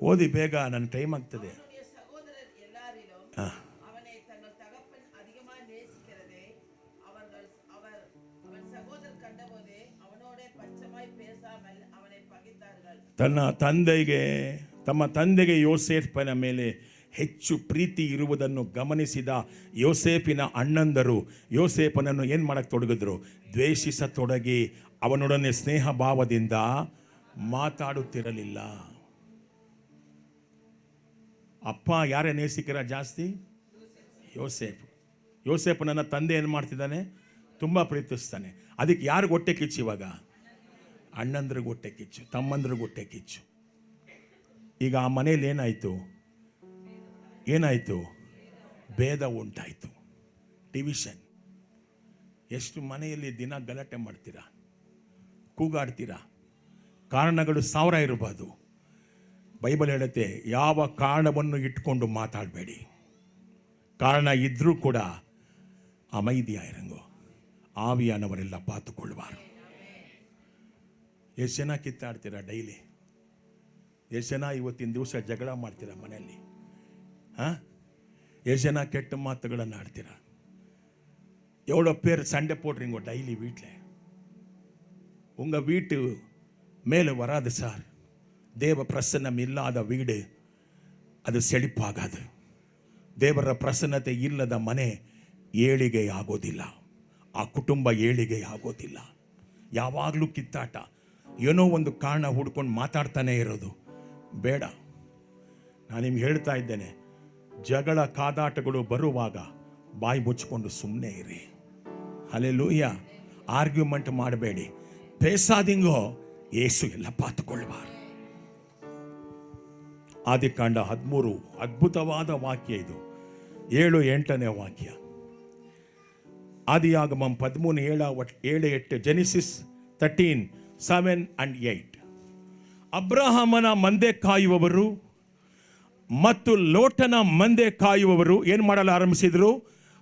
[SPEAKER 3] ಓದಿ ಬೇಗ, ನನ್ನ ಟೈಮ್ ಆಗ್ತದೆ. ತಮ್ಮ ತಂದೆಗೆ ಯೋಸೇಫನ ಮೇಲೆ ಹೆಚ್ಚು ಪ್ರೀತಿ ಇರುವುದನ್ನು ಗಮನಿಸಿದ ಯೋಸೇಫಿನ ಅಣ್ಣಂದರು ಯೋಸೇಫನನ್ನು ಏನು ಮಾಡಕ್ಕೆ ತೊಡಗಿದ್ರು? ದ್ವೇಷಿಸತೊಡಗಿ ಅವನೊಡನೆ ಸ್ನೇಹ ಭಾವದಿಂದ ಮಾತಾಡುತ್ತಿರಲಿಲ್ಲ. ಅಪ್ಪ ಯಾರೇ ನೇಸಿಕರ ಜಾಸ್ತಿ? ಯೋಸೇಫ್. ಯೋಸೇಫನನ್ನ ತಂದೆ ಏನು ಮಾಡ್ತಿದ್ದಾನೆ? ತುಂಬ ಪ್ರೀತಿಸ್ತಾನೆ. ಅದಕ್ಕೆ ಯಾರಿಗೆ ಹೊಟ್ಟೆ ಕಿಚ್ಚು ಇವಾಗ? ಅಣ್ಣಂದ್ರಿಗೆ ಹೊಟ್ಟೆ ಕಿಚ್ಚು, ತಮ್ಮಂದ್ರಿಗೆ ಹೊಟ್ಟೆ ಕಿಚ್ಚು. ಈಗ ಆ ಮನೇಲಿ ಏನಾಯಿತು? ಭೇದ ಉಂಟಾಯಿತು, ಡಿವಿಷನ್. ಎಷ್ಟು ಮನೆಯಲ್ಲಿ ದಿನ ಗಲಾಟೆ ಮಾಡ್ತೀರಾ, ಕೂಗಾಡ್ತೀರಾ. ಕಾರಣಗಳು 1000 ಇರಬಹುದು. ಬೈಬಲ್ ಹೇಳುತ್ತೆ, ಯಾವ ಕಾರಣವನ್ನು ಇಟ್ಕೊಂಡು ಮಾತಾಡಬೇಡಿ. ಕಾರಣ ಇದ್ರೂ ಕೂಡ ಅಮೈದಿಯಾಯಿರಂಗೋ ಆವಿಯಾನವರೆಲ್ಲ ಪಾತುಕೊಳ್ಳುವಾರು. ಎಷ್ಟು ಜನ ಕಿತ್ತಾಡ್ತೀರಾ ಡೈಲಿ? ಎಷ್ಟು ಜನ ಇವತ್ತಿನ ದಿವಸ ಜಗಳ ಮಾಡ್ತೀರಾ ಮನೆಯಲ್ಲಿ? ಎಷ್ಟು ಜನ ಕೆಟ್ಟ ಮಾತುಗಳನ್ನು ಆಡ್ತೀರಾ? எவ்வளோ பேர் சண்டை போடுறீங்க டெய்லி வீட்டில்? உங்கள் வீட்டு மேலே வராது சார். தேவ பிரசன்னம் இல்லாத வீடு ಅದು ಸೆಳಿಪಾಗದು. ದೇವರ ಪ್ರಸನ್ನತೆ ಇಲ್ಲದ ಮನೆ ಏಳಿಗೆ ಆಗೋದಿಲ್ಲ, ಆ ಕುಟುಂಬ ಏಳಿಗೆ ಆಗೋದಿಲ್ಲ. ಯಾವಾಗಲೂ ಕಿತ್ತಾಟ, ಏನೋ ಒಂದು ಕಾರಣ ಹುಡ್ಕೊಂಡು ಮಾತಾಡ್ತಾನೆ ಇರೋದು ಬೇಡ. ನಾನು ನಿಮ್ಗೆ ಹೇಳ್ತಾ ಇದ್ದೇನೆ, ಜಗಳ ಕಾದಾಟಗಳು ಬರುವಾಗ ಬಾಯಿ ಮುಚ್ಚಿಕೊಂಡು ಸುಮ್ಮನೆ ಇರಿ. ಹಲ್ಲೆಲೂಯಾ. ಆರ್ಗ್ಯುಮೆಂಟ್ ಮಾಡಬೇಡಿ, ಪೇಸಾದಿಂಗೋ ಏಸು ಎಲ್ಲ ಪಾತುಕೊಳ್ಳುವಾರು. ಆದಿಕಾಂಡ 13 ಅದ್ಭುತವಾದ ವಾಕ್ಯ ಇದು. 7-8ನೇ ವಾಕ್ಯ. ಆದಿಯಾಗಮಂ 13:7-8. ಜೆನಿಸಿಸ್ 13:7-8. ಅಬ್ರಹಾಮನ ಮಂದೆ ಕಾಯುವವರು ಮತ್ತು ಲೋಟನ ಮಂದೆ ಕಾಯುವವರು ಏನು ಮಾಡಲಾರಂಭಿಸಿದರು?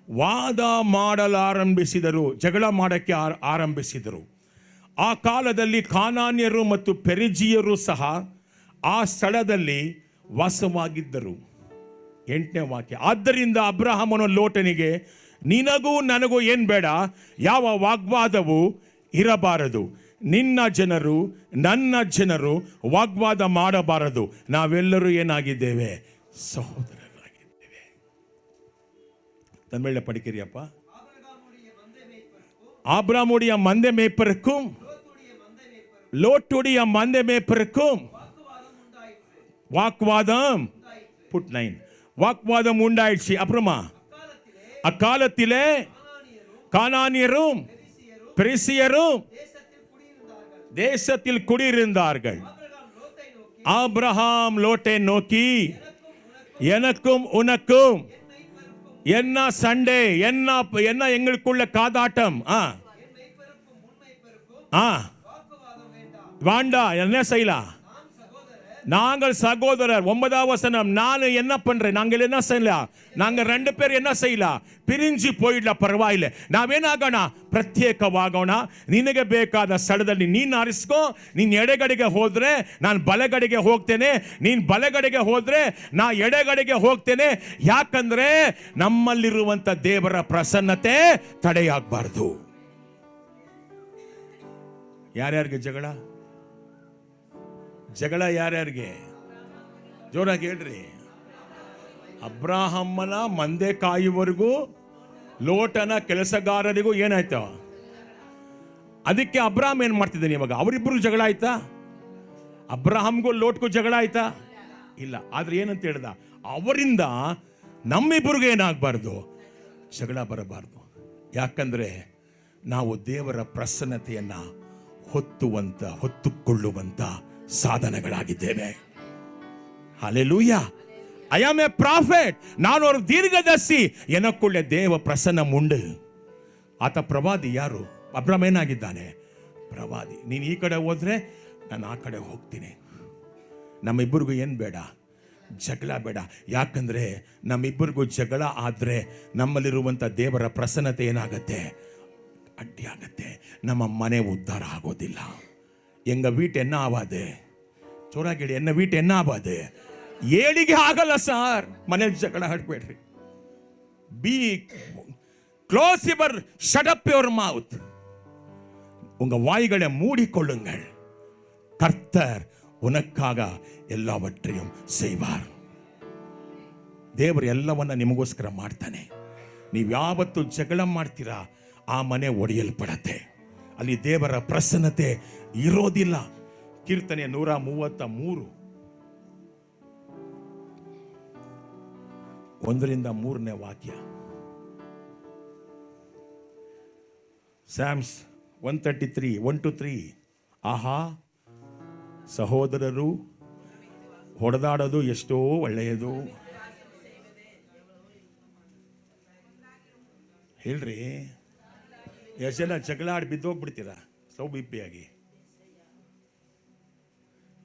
[SPEAKER 3] ವಾದ ಮಾಡಲಾರಂಭಿಸಿದರು, ಜಗಳ ಮಾಡೋಕ್ಕೆ ಆರಂಭಿಸಿದರು. ಆ ಕಾಲದಲ್ಲಿ ಕಾನಾನ್ಯರು ಮತ್ತು ಪೆರಿಜಿಯರು ಸಹ ಆ ಸ್ಥಳದಲ್ಲಿ ವಾಸವಾಗಿದ್ದರು. 8ನೇ ವಾಕ್ಯ. ಆದ್ದರಿಂದ ಅಬ್ರಹಾಮನು ಲೋಟನಿಗೆ, ನಿನಗೂ ನನಗೂ ಏನು ಬೇಡ, ಯಾವ ವಾಗ್ವಾದವೂ ಇರಬಾರದು. ನಿನ್ನ ಜನರು ನನ್ನ ಜನರು ವಾಗ್ವಾದ ಮಾಡಬಾರದು. ನಾವೆಲ್ಲರೂ ಏನಾಗಿದ್ದೇವೆ? ಸಹೋದರರಾಗಿದ್ದೇವೆ. ತಮಿಳ படிக்கிறியಪ್ಪ. ஆபிரகாமுடைய மந்தை மேய்ப்பருக்கும் லோட்டுடைய மந்தை மேய்ப்பருக்கும் வாக்குவாதம். புட் 9. வாக்குவாதம் உண்டாயிடுச்சு. அப்புறமா அக்காலத்திலே கானானியரும் பெரிசியரும் தேசத்தில் குடியிருந்தார்கள். ஆபிரகாம் லோட்டை நோக்கி, எனக்கும் உனக்கும் என்ன சண்டை, என்ன எங்களுக்குள்ள காதாட்டம்? வேண்டாம். என்ன செய்யலாம்? நாங்கள் சகோதரர். 9வது வசனம். நான் என்ன பண்றேன்? நாங்கள் என்ன செய்யலாம்? நாங்கள் 2 பேர் என்ன செய்யலாம்? பிரிஞ்சு போயிடலாம், ಪರವಾಗಿಲ್ಲ. ನಾವೇನಾಗೋಣ? ಪ್ರತ್ಯೇಕವಾಗೋಣ. ನಿನಗೆ ಬೇಕಾದ ಸ್ಥಳದಲ್ಲಿ ನೀನು ಆರಿಸ್ಕೋ. ನೀನು ಎಡಗಡೆಗೆ ಹೋದ್ರೆ ನಾನು ಬಲಗಡೆಗೆ ಹೋಗ್ತೇನೆ, ನೀನು ಬಲಗಡೆಗೆ ಹೋದ್ರೆ ನಾ ಎಡಗಡೆಗೆ ಹೋಗ್ತೇನೆ. ಯಾಕಂದ್ರೆ ನಮ್ಮಲ್ಲಿರುವಂತ ದೇವರ ಪ್ರಸನ್ನತೆ ತಡೆಯಾಗಬಾರ್ದು. ಯಾರ್ಯಾರಿಗೆ ಜಗಳ? ಜಗಳ ಯಾರ್ಯಾರಿಗೆ? ಜೋರಾಗಿ ಹೇಳ್ರಿ. ಅಬ್ರಾಹಮ್ಮನ ಮಂದೆ ಕಾಯುವವರೆಗೂ ಲೋಟನ ಕೆಲಸಗಾರರಿಗೂ ಏನಾಯ್ತು? ಅದಕ್ಕೆ ಅಬ್ರಾಹಂ ಏನ್ ಮಾಡ್ತಿದ್ದಾನೆ ಇವಾಗ? ಅವರಿಬ್ಬರು ಜಗಳ ಆಯ್ತಾ? ಅಬ್ರಾಹಂಗೂ ಲೋಟ್ಗೂ ಜಗಳ ಆಯ್ತಾ? ಇಲ್ಲ. ಆದ್ರೆ ಏನಂತ ಹೇಳ್ದ? ಅವರಿಂದ ನಮ್ಮಿಬ್ಬರಿಗೂ ಏನಾಗಬಾರ್ದು? ಜಗಳ ಬರಬಾರ್ದು. ಯಾಕಂದ್ರೆ ನಾವು ದೇವರ ಪ್ರಸನ್ನತೆಯನ್ನ ಹೊತ್ತುಕೊಳ್ಳುವಂತ ಸಾಧನಗಳಾಗಿದ್ದೇವೆ. Hallelujah. I am a prophet. ನಾನು ஒரு தீர்க்கதரிசி. எனக்குள்ளே ದೇವ ಪ್ರಸನ್ನ ಉಂಡು. ಆತ ಪ್ರವಾದಿ. ಯಾರು? ಅಬ್ರಾಹಂ ಏನಾಗಿದ್ದಾನೆ? ಪ್ರವಾದಿ. ನೀನು ಈ ಕಡೆ ಹೋದ್ರೆ ನಾನು ಆ ಕಡೆ ಹೋಗ್ತೀನಿ. ನಮ್ಮಿಬ್ಬರಿಗೂ ಏನು ಬೇಡ? ಜಗಳ ಬೇಡ. ಯಾಕಂದ್ರೆ ನಮ್ಮಿಬ್ಬರಿಗೂ ಜಗಳ ಆದ್ರೆ ನಮ್ಮಲ್ಲಿರುವಂಥ ದೇವರ ಪ್ರಸನ್ನತೆ ಏನಾಗತ್ತೆ? ಅಡ್ಡಿಯಾಗತ್ತೆ. ನಮ್ಮ ಮನೆ ಉದ್ಧಾರ ಆಗೋದಿಲ್ಲ. ಎಂಗ ವೀಟ್ ಎನ್ನ ಆವಾದೆ? ಚೋರಾಗಿಡಿ. ಎನ್ನ ವೀಟ್ ಎನ್ನ ಆವಾದೆ? ಏಳಿಗೆ ಆಗಲ್ಲ ಸಾರ್. ಮನೇಲಿ ಜಗಳ ಹಾಡ್ಬೇಡ್ರಿ. Be close your shut up your mouth. உங்க வாய்களை மூடிக்கொள்ளுங்கள். கர்த்தர் உனக்காக ಎಲ್ಲವற்றையும் செய்வார். ದೇವರು ಎಲ್ಲವನ್ನ ನಿಮಗೋಸ್ಕರ ಮಾಡ್ತಾನೆ. ನೀವು ಯಾವತ್ತು ಜಗಳ ಮಾಡ್ತೀರಾ ಆ ಮನೆ ಒಡೆಯಲ್ಪಡತ್ತೆ. ಅಲ್ಲಿ ದೇವರ ಪ್ರಸನ್ನತೆ ಇರೋದಿಲ್ಲ. ಕೀರ್ತನೆ 133 1-3 ವಾಕ್ಯ. Psalms 133 1-3. ಆಹಾ, ಸಹೋದರರು ಹೊಡೆದಾಡೋದು ಎಷ್ಟೋ ಒಳ್ಳೆಯದು. ಹೇಳ್ರಿ. ಎಷ್ಟು ಜನ ಜಗಳ ಆಡಿ ಬಿದ್ದೋಗ್ಬಿಡ್ತೀರಾ ಸೌಬಿಪ್ಪಿಯಾಗಿ?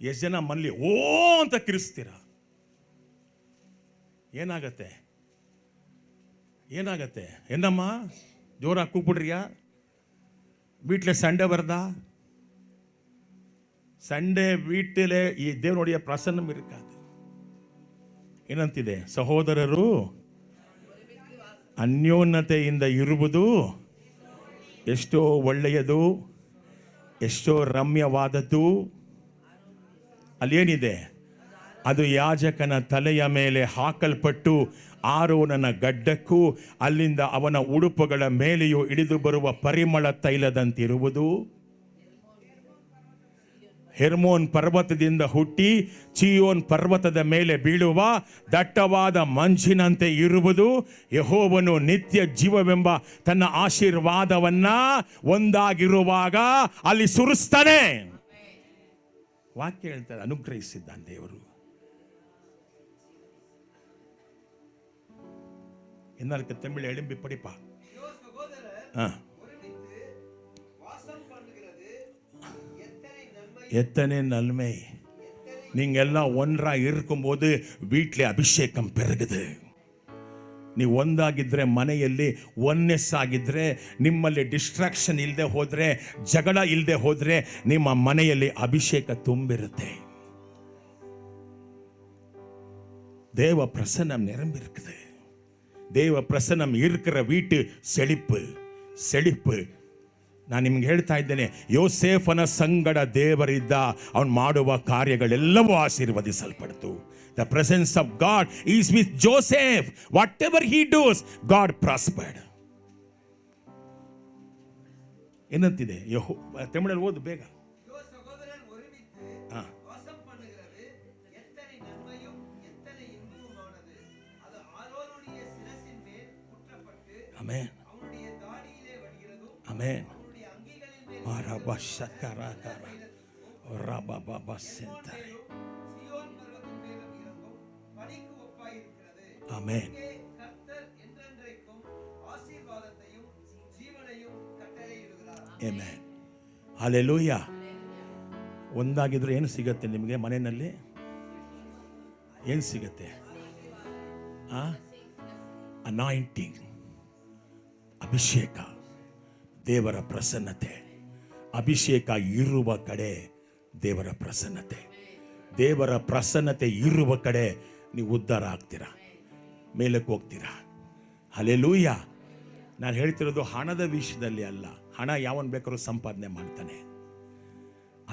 [SPEAKER 3] ಎಷ್ಟು ಜನ ಮನೇಲಿ ಓ ಅಂತ ಕಿರಿಸ್ತೀರಾ? ಏನಾಗತ್ತೆ? என்னம்மா ஜோரா கூப்பிடுறியா? வீட்டில் சண்டை வருதா? சண்டே வீட்டில் ಈ ದೇವனுடைய ಪ್ರಸನ್ನ இருக்காது. ಏನಂತಿದೆ? ಸಹೋದರರು ಅನ್ಯೋನ್ಯತೆಯಿಂದ ಇರುವುದು ಎಷ್ಟೋ ಒಳ್ಳೆಯದು, ಎಷ್ಟೋ ರಮ್ಯವಾದದ್ದು. ಅಲ್ಲೇನಿದೆ? ಅದು ಯಾಜಕನ ತಲೆಯ ಮೇಲೆ ಹಾಕಲ್ಪಟ್ಟು ಆರೋನನ ಗಡ್ಡಕ್ಕೂ ಅಲ್ಲಿಂದ ಅವನ ಉಡುಪುಗಳ ಮೇಲೆಯೂ ಇಳಿದು ಬರುವ ಪರಿಮಳ ತೈಲದಂತಿರುವುದು. ಹೆರ್ಮೋನ್ ಪರ್ವತದಿಂದ ಹುಟ್ಟಿ ಚಿಯೋನ್ ಪರ್ವತದ ಮೇಲೆ ಬೀಳುವ ದಟ್ಟವಾದ ಮಂಜಿನಂತೆ ಇರುವುದು. ಯೆಹೋವನು ನಿತ್ಯ ಜೀವವೆಂಬ ತನ್ನ ಆಶೀರ್ವಾದವನ್ನ ಒಂದಾಗಿರುವಾಗ ಅಲ್ಲಿ ಸುರಿಸ್ತಾನೆ. ವಾಕ್ಯ ಹೇಳ್ತಾರೆ, ಅನುಗ್ರಹಿಸಿದ್ದಾನೆ ದೇವರು. എന്നാൾക്ക് തമിഴ് എളുമ്പി പഠിപ്പാ. எத்தனை நன்மை. நீங்க எல்லாம் ஒன்றா இருக்கும்போது வீட்டில் ಅಭಿಷೇಕಂ பெருகுது. ನೀವು ಒಂದಾಗಿದ್ರೆ, ಮನೆಯಲ್ಲಿ ಒನ್ನೆಸ್ ಆಗಿದ್ರೆ, ನಿಮ್ಮಲ್ಲಿ ಡಿಸ್ಟ್ರಾಕ್ಷನ್ ಇಲ್ಲದೆ ಹೋದ್ರೆ, ಜಗಳ ಇಲ್ಲದೆ ಹೋದ್ರೆ, ನಿಮ್ಮ ಮನೆಯಲ್ಲಿ ಅಭಿಷೇಕ ತುಂಬಿರುತ್ತೆ. தேவ பிரசன்னம் நிரம்பியிருக்குது. தேவ பிரசன்னம் இருக்கிற வீட்டு ಸೆಳಿப்பு. ನಾನು ನಿಮ್ಗೆ ಹೇಳ್ತಾ ಇದ್ದೇನೆ, ಯೋಸೇಫನ ಸಂಗಡ ದೇವರಿದ್ದ. ಅವನು ಮಾಡುವ ಕಾರ್ಯಗಳೆಲ್ಲವೂ ಆಶೀರ್ವದಿಸಲ್ಪಡ್ತು. The presence of God is with Joseph. Whatever he does, God prospered. ಏನಂತಿದೆ? ತಮಿಳಲ್ಲಿ ಓದು ಬೇಗ. Amen. Amen. Amen. Amen. Hallelujah. ಒಂದಾಗಿದ್ರೆ ಏನು ಸಿಗತ್ತೆ ನಿಮಗೆ ಮನೆಯಲ್ಲಿ? ಏನು ಸಿಗತ್ತೆ? ಅನಾಯಿಂಟಿಂಗ್, ಅಭಿಷೇಕ, ದೇವರ ಪ್ರಸನ್ನತೆ. ಅಭಿಷೇಕ ಇರುವ ಕಡೆ ದೇವರ ಪ್ರಸನ್ನತೆ. ದೇವರ ಪ್ರಸನ್ನತೆ ಇರುವ ಕಡೆ ನೀವು ಉದ್ಧಾರ ಆಗ್ತೀರಾ, ಮೇಲಕ್ಕೆ ಹೋಗ್ತೀರಾ. ಹಲ್ಲೆಲೂಯಾ. ನಾನು ಹೇಳ್ತಿರೋದು ಹಣದ ವಿಷಯದಲ್ಲಿ ಅಲ್ಲ. ಹಣ ಯಾವನ್ ಬೇಕಾದ್ರೂ ಸಂಪಾದನೆ ಮಾಡ್ತಾನೆ.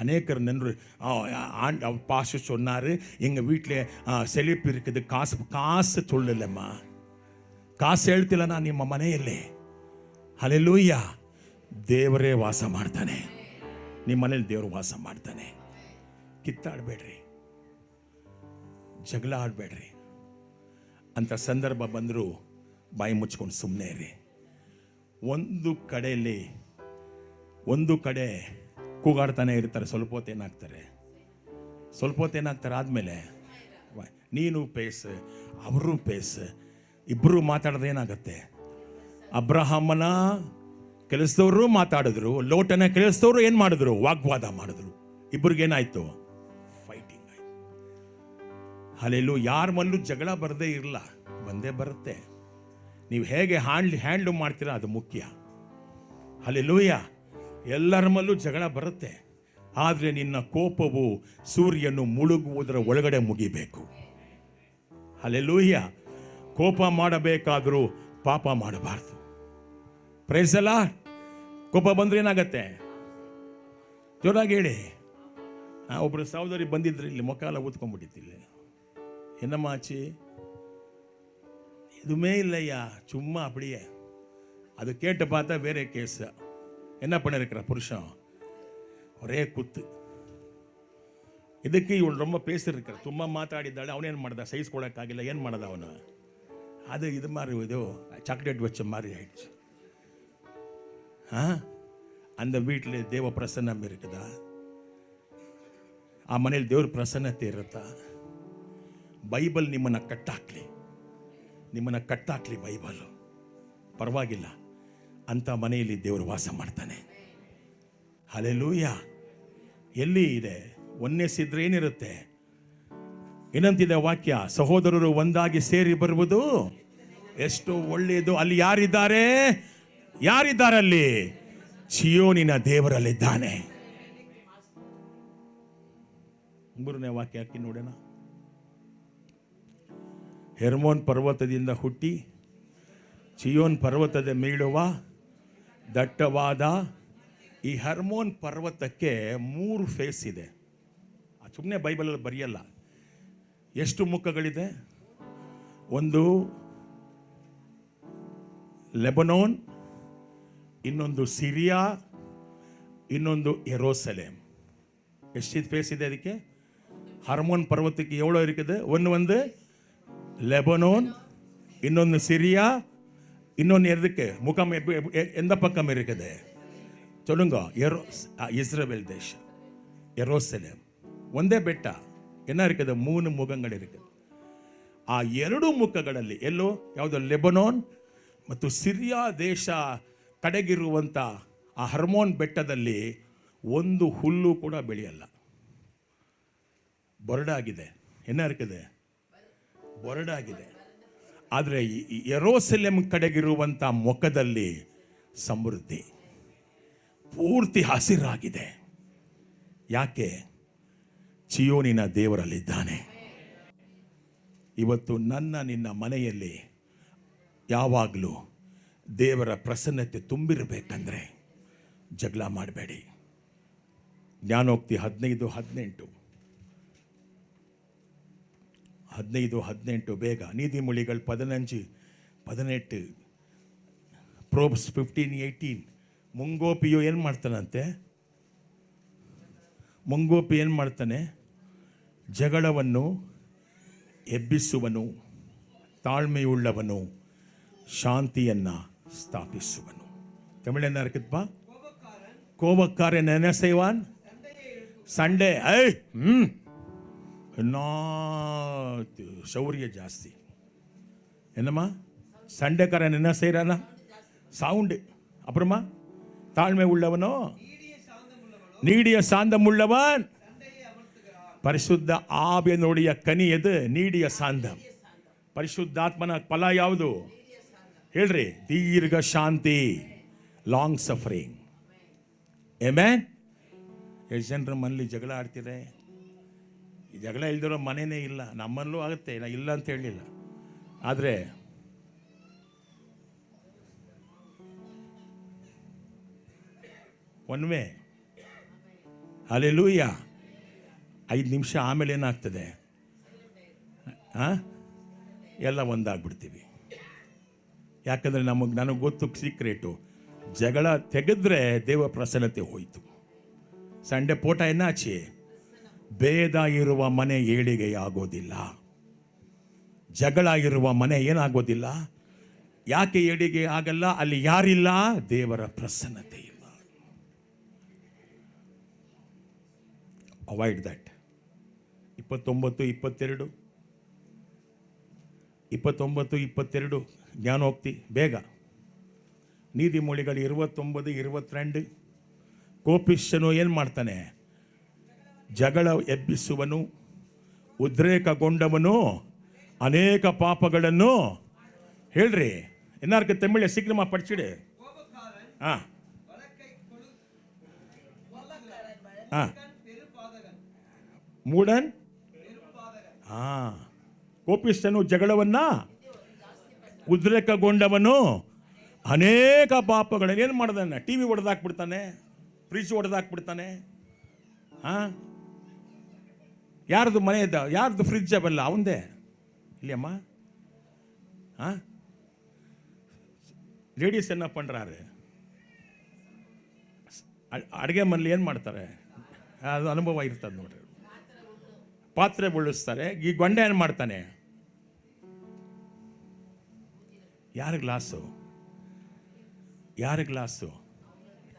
[SPEAKER 3] அநேகர் நின்று பாச சொன்னார், எங்கள் வீட்டில் செழிப்பு இருக்குது, காசு சொல்லலம்மா, ಕಾಸು ಹೇಳ್ತಿಲ್ಲ ನಾನು ನಿಮ್ಮ ಮನೆಯಲ್ಲಿ. ಹಲ್ಲೆಲೂಯಾ. ದೇವರೇ ವಾಸ ಮಾಡ್ತಾನೆ ನಿಮ್ಮ ಮನೇಲಿ, ದೇವರು ವಾಸ ಮಾಡ್ತಾನೆ. ಕಿತ್ತಾಡಬೇಡ್ರಿ, ಜಗಳ ಆಡಬೇಡ್ರಿ. ಅಂಥ ಸಂದರ್ಭ ಬಂದರೂ ಬಾಯಿ ಮುಚ್ಕೊಂಡು ಸುಮ್ಮನೆ ಇರಿ. ಒಂದು ಕಡೆ ಕೂಗಾಡ್ತಾನೆ ಇರ್ತಾರೆ, ಸ್ವಲ್ಪ ಹೊತ್ತು ಏನಾಗ್ತಾರೆ ಆದಮೇಲೆ ನೀನು ಪೇಸ್ ಅವರು ಪೇಸ್, ಇಬ್ಬರು ಮಾತಾಡೋದು ಏನಾಗುತ್ತೆ? ಅಬ್ರಹಾಮನ ಕೆಲಸದವರು ಮಾತಾಡಿದ್ರು, ಲೋಟನ ಕೆಲಸದವರು ಏನು ಮಾಡಿದ್ರು? ವಾಗ್ವಾದ ಮಾಡಿದ್ರು. ಇಬ್ಬರಿಗೇನಾಯ್ತು? ಫೈಟಿಂಗ್ ಆಯ್ತು. ಹಲ್ಲೆಲೂಯಾ. ಯಾರ ಮಲ್ಲೂ ಜಗಳ ಬರದೇ ಇರಲ್ಲ, ಬಂದೇ ಬರುತ್ತೆ. ನೀವು ಹೇಗೆ ಹ್ಯಾಂಡ್ಲ್ ಮಾಡ್ತೀರಾ ಅದು ಮುಖ್ಯ. ಹಲ್ಲೆಲೂಯಾ. ಎಲ್ಲರ ಮಲ್ಲೂ ಜಗಳ ಬರುತ್ತೆ, ಆದರೆ ನಿನ್ನ ಕೋಪವು ಸೂರ್ಯನು ಮುಳುಗುವುದರ ಒಳಗಡೆ ಮುಗಿಬೇಕು. ಹಲ್ಲೆಲೂಯಾ. ಕೋಪ ಮಾಡಬೇಕಾದರೂ ಪಾಪ ಮಾಡಬಾರ್ದು. ಪ್ರೈಸ್ ಅಲ್ಲ. ಕೋಪ ಬಂದ್ರೆ ಏನಾಗತ್ತೆ? ಜೋರಾಗಿ ಹೇಳಿ. ಒಬ್ಬರು ಸಹೋದರಿ ಬಂದಿದ್ರು, ಇಲ್ಲಿ ಮುಖ ಎಲ್ಲ ಊದ್ಕೊಂಡ್ಬಿಟ್ಟಿತ್ತಿಲ್ಲ. என்னம்மா ஆச்சு? எதுவுமே இல்லையா, சும்மா அப்படியே. அது கேட்டு பார்த்தா வேற கேஸ். என்ன பண்ணிருக்கிற புருஷன்? ஒரே குத்து. ಇದಕ್ಕೆ ಇವಳು ரொம்ப பேசிருக்கிற, ತುಂಬ ಮಾತಾಡಿದ್ದಾಳೆ. ಅವನೇನು ಮಾಡ್ದ? ಸಹಿಸ್ಕೊಳಕ್ಕಾಗಿಲ್ಲ. ಏನು ಮಾಡ್ದ ಅವನು? ಅದು ಇದು மாதிரி ಇದು சாக்லேட் வச்ச மாதிரி ஆயிடுச்சு. அந்த வீட்டில் தேவ பிரசன்னம் இருக்குதா? ಆ ಮನೇಲಿ ದೇವ್ರ ಪ್ರಸನ್ನತೆ ಇರುತ್ತಾ? ಬೈಬಲ್ ನಿಮ್ಮನ್ನು ಕಟ್ಟಾಕ್ಲಿ ಬೈಬಲ್ ಪರವಾಗಿಲ್ಲ. ಅಂಥ ಮನೆಯಲ್ಲಿ ದೇವರು ವಾಸ ಮಾಡ್ತಾನೆ. ಹಲ್ಲೆಲೂಯಾ. ಎಲ್ಲಿ ಇದೆ ಒನ್ನೆಸಿದ್ರೆ ಏನಿರುತ್ತೆ? ಏನಂತಿದೆ ವಾಕ್ಯ? ಸಹೋದರರು ಒಂದಾಗಿ ಸೇರಿ ಬರುವುದು ಎಷ್ಟು ಒಳ್ಳೆಯದು. ಅಲ್ಲಿ ಯಾರಿದ್ದಾರೆ ಅಲ್ಲಿ? ಚಿಯೋನಿನ ದೇವರಲ್ಲಿದ್ದಾನೆ. 3ನೇ ವಾಕ್ಯ ಹಾಕಿ ನೋಡೋಣ. ಹೆರ್ಮೋನ್ ಪರ್ವತದಿಂದ ಹುಟ್ಟಿ ಚಿಯೋನ್ ಪರ್ವತದ ಮೇಳುವ ದಟ್ಟವಾದ ಈ ಹರ್ಮೋನ್ ಪರ್ವತಕ್ಕೆ 3 ಫೇಸ್ ಇದೆ. ಸುಮ್ಮನೆ ಬೈಬಲಲ್ಲಿ ಬರೆಯಲ್ಲ. ಎಷ್ಟು ಮುಖಗಳಿದೆ? ಒಂದು ಲೆಬನೋನ್, ಇನ್ನೊಂದು ಸಿರಿಯಾ, ಇನ್ನೊಂದು ಯೆರೂಸಲೇಮ್. ಎಷ್ಟು ಫೇಸ್ ಇದೆ ಅದಕ್ಕೆ? ಹರ್ಮೋನ್ ಪರ್ವತಕ್ಕೆ ಎವಳೋ இருக்குது? ಒಂದು ಲೆಬನೋನ್, ಇನ್ನೊಂದು ಸಿರಿಯಾ, இன்னொன்று எதுக்கு முகம் எந்த பக்கம் இருக்குது சொல்லுங்க? இஸ்ரவேல் தேசம், ಯೆರೂಸಲೇಮ್. ಒಂದೇ ಬೆಟ್ಟ. என்ன இருக்குது? 3 ಮುಖಗಳು இருக்குது. ಆ 2 ಮುಖಗಳಲ್ಲಿ ಎಲ್ಲೋ ಯಾವುದು? ಲೆಬನೋನ್ ಮತ್ತು ಸಿರಿಯಾ ದೇಶ ಕಡೆಗಿರುವಂಥ ಆ ಹರ್ಮೋನ್ ಬೆಟ್ಟದಲ್ಲಿ ಒಂದು ಹುಲ್ಲು ಕೂಡ ಬೆಳೆಯಲ್ಲ, ಬರಡಾಗಿದೆ. என்ன இருக்குது? ಬರಡಾಗಿದೆ. ಆದರೆ ಯೆರೂಸಲೇಮ್ ಕಡೆಗಿರುವಂಥ ಮುಖದಲ್ಲಿ ಸಮೃದ್ಧಿ, ಪೂರ್ತಿ ಹಸಿರಾಗಿದೆ. ಯಾಕೆ? ಚಿಯೋನಿನ ದೇವರಲ್ಲಿದ್ದಾನೆ. ಇವತ್ತು ನಿನ್ನ ಮನೆಯಲ್ಲಿ ಯಾವಾಗಲೂ ದೇವರ ಪ್ರಸನ್ನತೆ ತುಂಬಿರಬೇಕಂದ್ರೆ ಜಗಳ ಮಾಡಬೇಡಿ. ಜ್ಞಾನೋಕ್ತಿ 15:18 ಬೇಗ. ನೀತಿಮೊಳಿಗಳು 15:18, ಪ್ರೋಬ್ಸ್ 15:18. ಮುಂಗೋಪಿಯು ಏನು ಮಾಡ್ತಾನಂತೆ? ಮುಂಗೋಪಿ ಏನು ಮಾಡ್ತಾನೆ? ಜಗಳವನ್ನು ಎಬ್ಬಿಸುವನು, ತಾಳ್ಮೆಯುಳ್ಳವನು ಶಾಂತಿಯನ್ನು ಸ್ಥಾಪಿಸುವನು. ತಮಿಳನ್ನ இருக்குதுப்பா. கோபக்காரன் என்ன செய்வான்? சண்டே என்ன ಶೌರ್ಯ ಜಾಸ್ತಿ. என்னம்மா? சண்டைக்காரன் என்ன செய்யறானா? சவுண்டு. அப்புறமா தாழ்மை உள்ளவனோ நீடிய சாந்தம் உள்ளவன். ಪರಿಶುದ್ಧ ಆವಿಯನುடைய ಕನಿ ಎದು? ನೀಡಿಯ ಸಾಂದಂ. ಪರಿಶುದ್ಧಾತ್ಮನ ಫಲ ಯಾವುದು ಹೇಳ್ರಿ? ದೀರ್ಘ ಶಾಂತಿ, ಲಾಂಗ್ ಸಫರಿಂಗ್. ಆಮೆನ್. ಎಷ್ಟು ಜನರ ಮನೇಲಿ ಜಗಳ ಆಡ್ತಿದೆ? ಈ ಜಗಳ ಇಲ್ದಿರೋ ಮನೆಯೇ ಇಲ್ಲ. ನಮ್ಮಲ್ಲೂ ಆಗುತ್ತೆ, ಇಲ್ಲ ಅಂತ ಹೇಳಲಿಲ್ಲ. ಆದರೆ ಒನ್ ವೇ ಹಲ್ಲೆಲೂಯಾ. 5 ನಿಮಿಷ ಆಮೇಲೆ ಏನಾಗ್ತದೆ? ಎಲ್ಲ ಒಂದಾಗ್ಬಿಡ್ತೀವಿ. ಯಾಕಂದರೆ ನನಗೆ ಗೊತ್ತು ಸೀಕ್ರೆಟು. ಜಗಳ ತೆಗೆದ್ರೆ ದೇವ ಪ್ರಸನ್ನತೆ ಹೋಯಿತು. ಸಂಡೆ ಪೋಟ ಎನ್ನಾಚೆ ಭೇದ ಇರುವ ಮನೆ ಏಳಿಗೆಯಾಗೋದಿಲ್ಲ. ಜಗಳ ಇರುವ ಮನೆ ಏನಾಗೋದಿಲ್ಲ. ಯಾಕೆ ಏಳಿಗೆ ಆಗಲ್ಲ? ಅಲ್ಲಿ ಯಾರಿಲ್ಲ? ದೇವರ ಪ್ರಸನ್ನತೆ ಇಲ್ಲ. Avoid that. 29, 22 ಜ್ಞಾನೋಕ್ತಿ ಬೇಗ. ನೀತಿಮೊಳಿಗಳು 29, 22. ಕೋಪಿಷ್ಠನು ಏನು ಮಾಡ್ತಾನೆ? ಜಗಳ ಎಬ್ಬಿಸುವನು, ಉದ್ರೇಕಗೊಂಡವನು ಅನೇಕ ಪಾಪಗಳನ್ನು ಹೇಳ್ರಿ. ಎನ್ನಾರ್ಕ ತಮಿಳ ಸೀಕ್ರಮ ಪಡಿಸಿಡೆ. ಮೂಡನ್ ಕೋಪಿಷ್ಠನು ಜಗಳವನ್ನ, ಉದ್ರೇಕಗೊಂಡವನು ಅನೇಕ ಪಾಪಗಳನ್ನು ಏನು ಮಾಡ್ದಾನೆ? TV ಹೊಡೆದಾಕ್ಬಿಡ್ತಾನೆ, fridge ಹೊಡೆದಾಕ್ಬಿಡ್ತಾನೆ. ಯಾರ್ದು ಮನೆ ಇದ್ದ, ಯಾರ್ದು ಫ್ರಿಜ್ ಅವೆಲ್ಲ ಅವಂದೇ ಇಲ್ಲಿ ಅಮ್ಮ. ಲೇಡೀಸ್ என்ன பண்றாரு? ಅಡುಗೆ ಮನೇಲಿ ಏನು ಮಾಡ್ತಾರೆ? ಅದು ಅನುಭವ ಇರ್ತದೆ ನೋಡ್ರಿ. ಪಾತ್ರೆ ಬಳಸ್ತಾರೆ. ಈ ಗೊಂಡೆ ಏನು ಮಾಡ್ತಾನೆ? ಯಾರ ಗ್ಲಾಸು?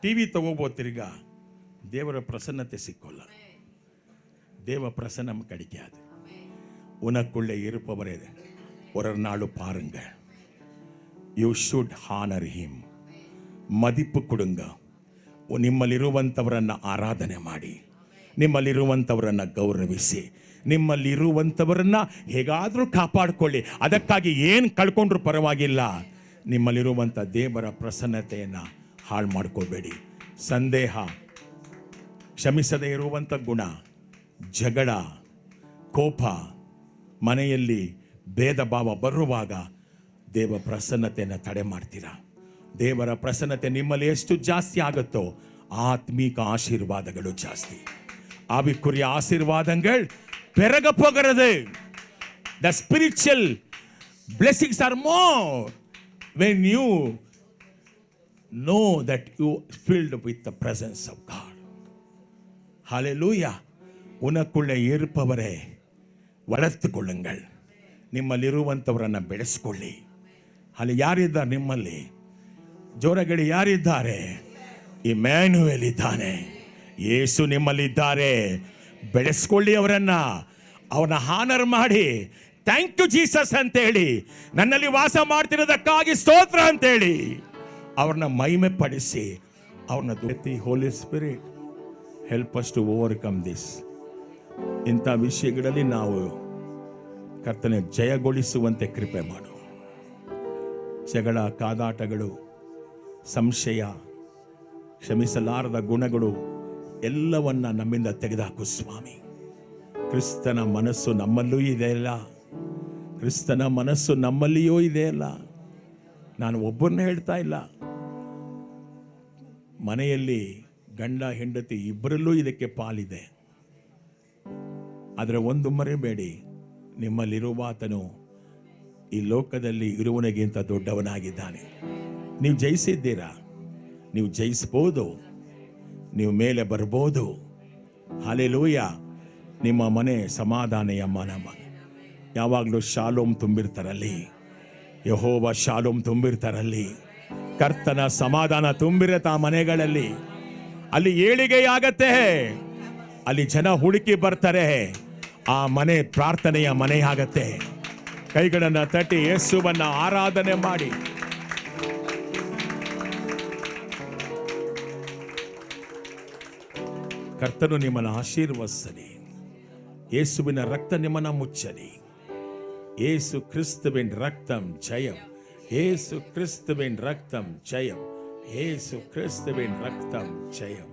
[SPEAKER 3] ಟಿವಿ ತಗೋಬೋದು. ತಿರ್ಗಾ ದೇವರ ಪ್ರಸನ್ನತೆ ಸಿಕ್ಕೋಲ್ಲ. தேவ பிரசன்னம் கிடைக்காது. உனக்குள்ளே இருப்பவரே ஒரு நாள் பாருங்க. You should honour him. ಮದಿಪ್ಪು ಕೊಡುಂಗ. ನಿಮ್ಮಲ್ಲಿರುವಂಥವರನ್ನು ಆರಾಧನೆ ಮಾಡಿ, ನಿಮ್ಮಲ್ಲಿರುವಂಥವರನ್ನು ಗೌರವಿಸಿ, ನಿಮ್ಮಲ್ಲಿರುವಂಥವರನ್ನು ಹೇಗಾದರೂ ಕಾಪಾಡಿಕೊಳ್ಳಿ. ಅದಕ್ಕಾಗಿ ಏನು ಕಳ್ಕೊಂಡ್ರೂ ಪರವಾಗಿಲ್ಲ. ನಿಮ್ಮಲ್ಲಿರುವಂಥ ದೇವರ ಪ್ರಸನ್ನತೆಯನ್ನು ಹಾಳು ಮಾಡ್ಕೋಬೇಡಿ. ಸಂದೇಹ, ಕ್ಷಮಿಸದೇ ಇರುವಂಥ ಗುಣ, ಜಗಳ, ಕೋಪ, ಮನೆಯಲ್ಲಿ ಭೇದ ಭಾವ ಬರುವಾಗ ದೇವ ಪ್ರಸನ್ನತೆಯನ್ನು ತಡೆ ಮಾಡ್ತೀರಾ. ದೇವರ ಪ್ರಸನ್ನತೆ ನಿಮ್ಮಲ್ಲಿ ಎಷ್ಟು ಜಾಸ್ತಿ ಆಗುತ್ತೋ ಆತ್ಮೀಕ ಆಶೀರ್ವಾದಗಳು ಜಾಸ್ತಿ. ஆவிக்குரிய ஆசீர்வாதங்கள் பெருக போகிறது. The spiritual blessings are more when you know that you filled with the presence of God. Hallelujah. உனக்குள்ளே இருப்பவரೇ ವಳರ್ತಿಕೊಳ್ಳುங்கள். ನಿಮ್ಮಲ್ಲಿರುವಂಥವರನ್ನು ಬೆಳೆಸ್ಕೊಳ್ಳಿ. ಅಲ್ಲಿ ಯಾರಿದ್ದಾರೆ? ನಿಮ್ಮಲ್ಲಿ ಜೋರಗಳಿ ಯಾರಿದ್ದಾರೆ? ಇಮ್ಯಾನ್ಯುಯಲ್ ಇದ್ದಾನೆ. ಯೇಸು ನಿಮ್ಮಲ್ಲಿದ್ದಾರೆ. ಬೆಳೆಸ್ಕೊಳ್ಳಿ ಅವರನ್ನು. ಅವನ ಹಾನರ್ ಮಾಡಿ ಥ್ಯಾಂಕ್ ಯು ಜೀಸಸ್ ಅಂತೇಳಿ, ನನ್ನಲ್ಲಿ ವಾಸ ಮಾಡ್ತಿರೋದಕ್ಕಾಗಿ ಸ್ತೋತ್ರ ಅಂತೇಳಿ ಅವ್ರನ್ನ ಮಹಿಮೆ ಪಡಿಸಿ ಅವ್ರನ್ನ ದುಡ್ಡಿ. Holy Spirit help us to overcome this. ಇಂಥ ವಿಷಯಗಳಲ್ಲಿ ನಾವು ಕರ್ತನೆ ಜಯಗೊಳಿಸುವಂತೆ ಕೃಪೆ ಮಾಡು. ಜಗಳ, ಕಾದಾಟಗಳು, ಸಂಶಯ, ಕ್ಷಮಿಸಲಾರದ ಗುಣಗಳು ಎಲ್ಲವನ್ನ ನಮ್ಮಿಂದ ತೆಗೆದುಹಾಕು ಸ್ವಾಮಿ. ಕ್ರಿಸ್ತನ ಮನಸ್ಸು ನಮ್ಮಲ್ಲೂ ಇದೆಯಲ್ಲ, ಕ್ರಿಸ್ತನ ಮನಸ್ಸು ನಮ್ಮಲ್ಲಿಯೂ ಇದೆಯಲ್ಲ. ನಾನು ಒಬ್ಬರನ್ನ ಹೇಳ್ತಾ ಇಲ್ಲ. ಮನೆಯಲ್ಲಿ ಗಂಡ ಹೆಂಡತಿ ಇಬ್ಬರಲ್ಲೂ ಇದಕ್ಕೆ ಪಾಲಿದೆ. ಆದರೆ ಒಂದು ಮರೆಯಬೇಡಿ, ನಿಮ್ಮಲ್ಲಿರುವಾತನು ಈ ಲೋಕದಲ್ಲಿ ಇರುವನಿಗಿಂತ ದೊಡ್ಡವನಾಗಿದ್ದಾನೆ. ನೀವು ಜಯಿಸಿದ್ದೀರಾ, ನೀವು ಜಯಿಸ್ಬೋದು, ನೀವು ಮೇಲೆ ಬರ್ಬೋದು. ಹಲ್ಲೆಲೂಯ. ನಿಮ್ಮ ಮನೆ ಸಮಾಧಾನೆಯ ಮನಮ. ಯಾವಾಗಲೂ ಶಾಲೋಮ್ ತುಂಬಿರ್ತಾರಲ್ಲಿ, ಯೆಹೋವ ಶಾಲೋಮ್ ತುಂಬಿರ್ತಾರಲ್ಲಿ, ಕರ್ತನ ಸಮಾಧಾನ ತುಂಬಿರತ್ತ ಆ ಮನೆಗಳಲ್ಲಿ. ಅಲ್ಲಿ ಏಳಿಗೆಯಾಗತ್ತೆ, ಅಲ್ಲಿ ಜನ ಹುಡುಕಿ ಬರ್ತಾರೆ. ಆ ಮನೆ ಪ್ರಾರ್ಥನೆಯ ಮನೆಯಾಗತ್ತೆ. ಕೈಗಳನ್ನು ತಟ್ಟಿ ಯೇಸುವನ್ನ ಆರಾಧನೆ ಮಾಡಿ. ಕರ್ತನು ನಿಮ್ಮನ್ನು ಆಶೀರ್ವದಿಸಲಿ. ಯೇಸುವಿನ ರಕ್ತ ನಿಮ್ಮನ್ನು ಮುಚ್ಚಲಿ. ಯೇಸು ಕ್ರಿಸ್ತುವಿನ ರಕ್ತಂ ಜಯಂ. ಯೇಸು ಕ್ರಿಸ್ತುವಿನ ರಕ್ತಂ ಜಯಂ. ಯೇಸು ಕ್ರಿಸ್ತುವಿನ ರಕ್ತಂ ಜಯಂ.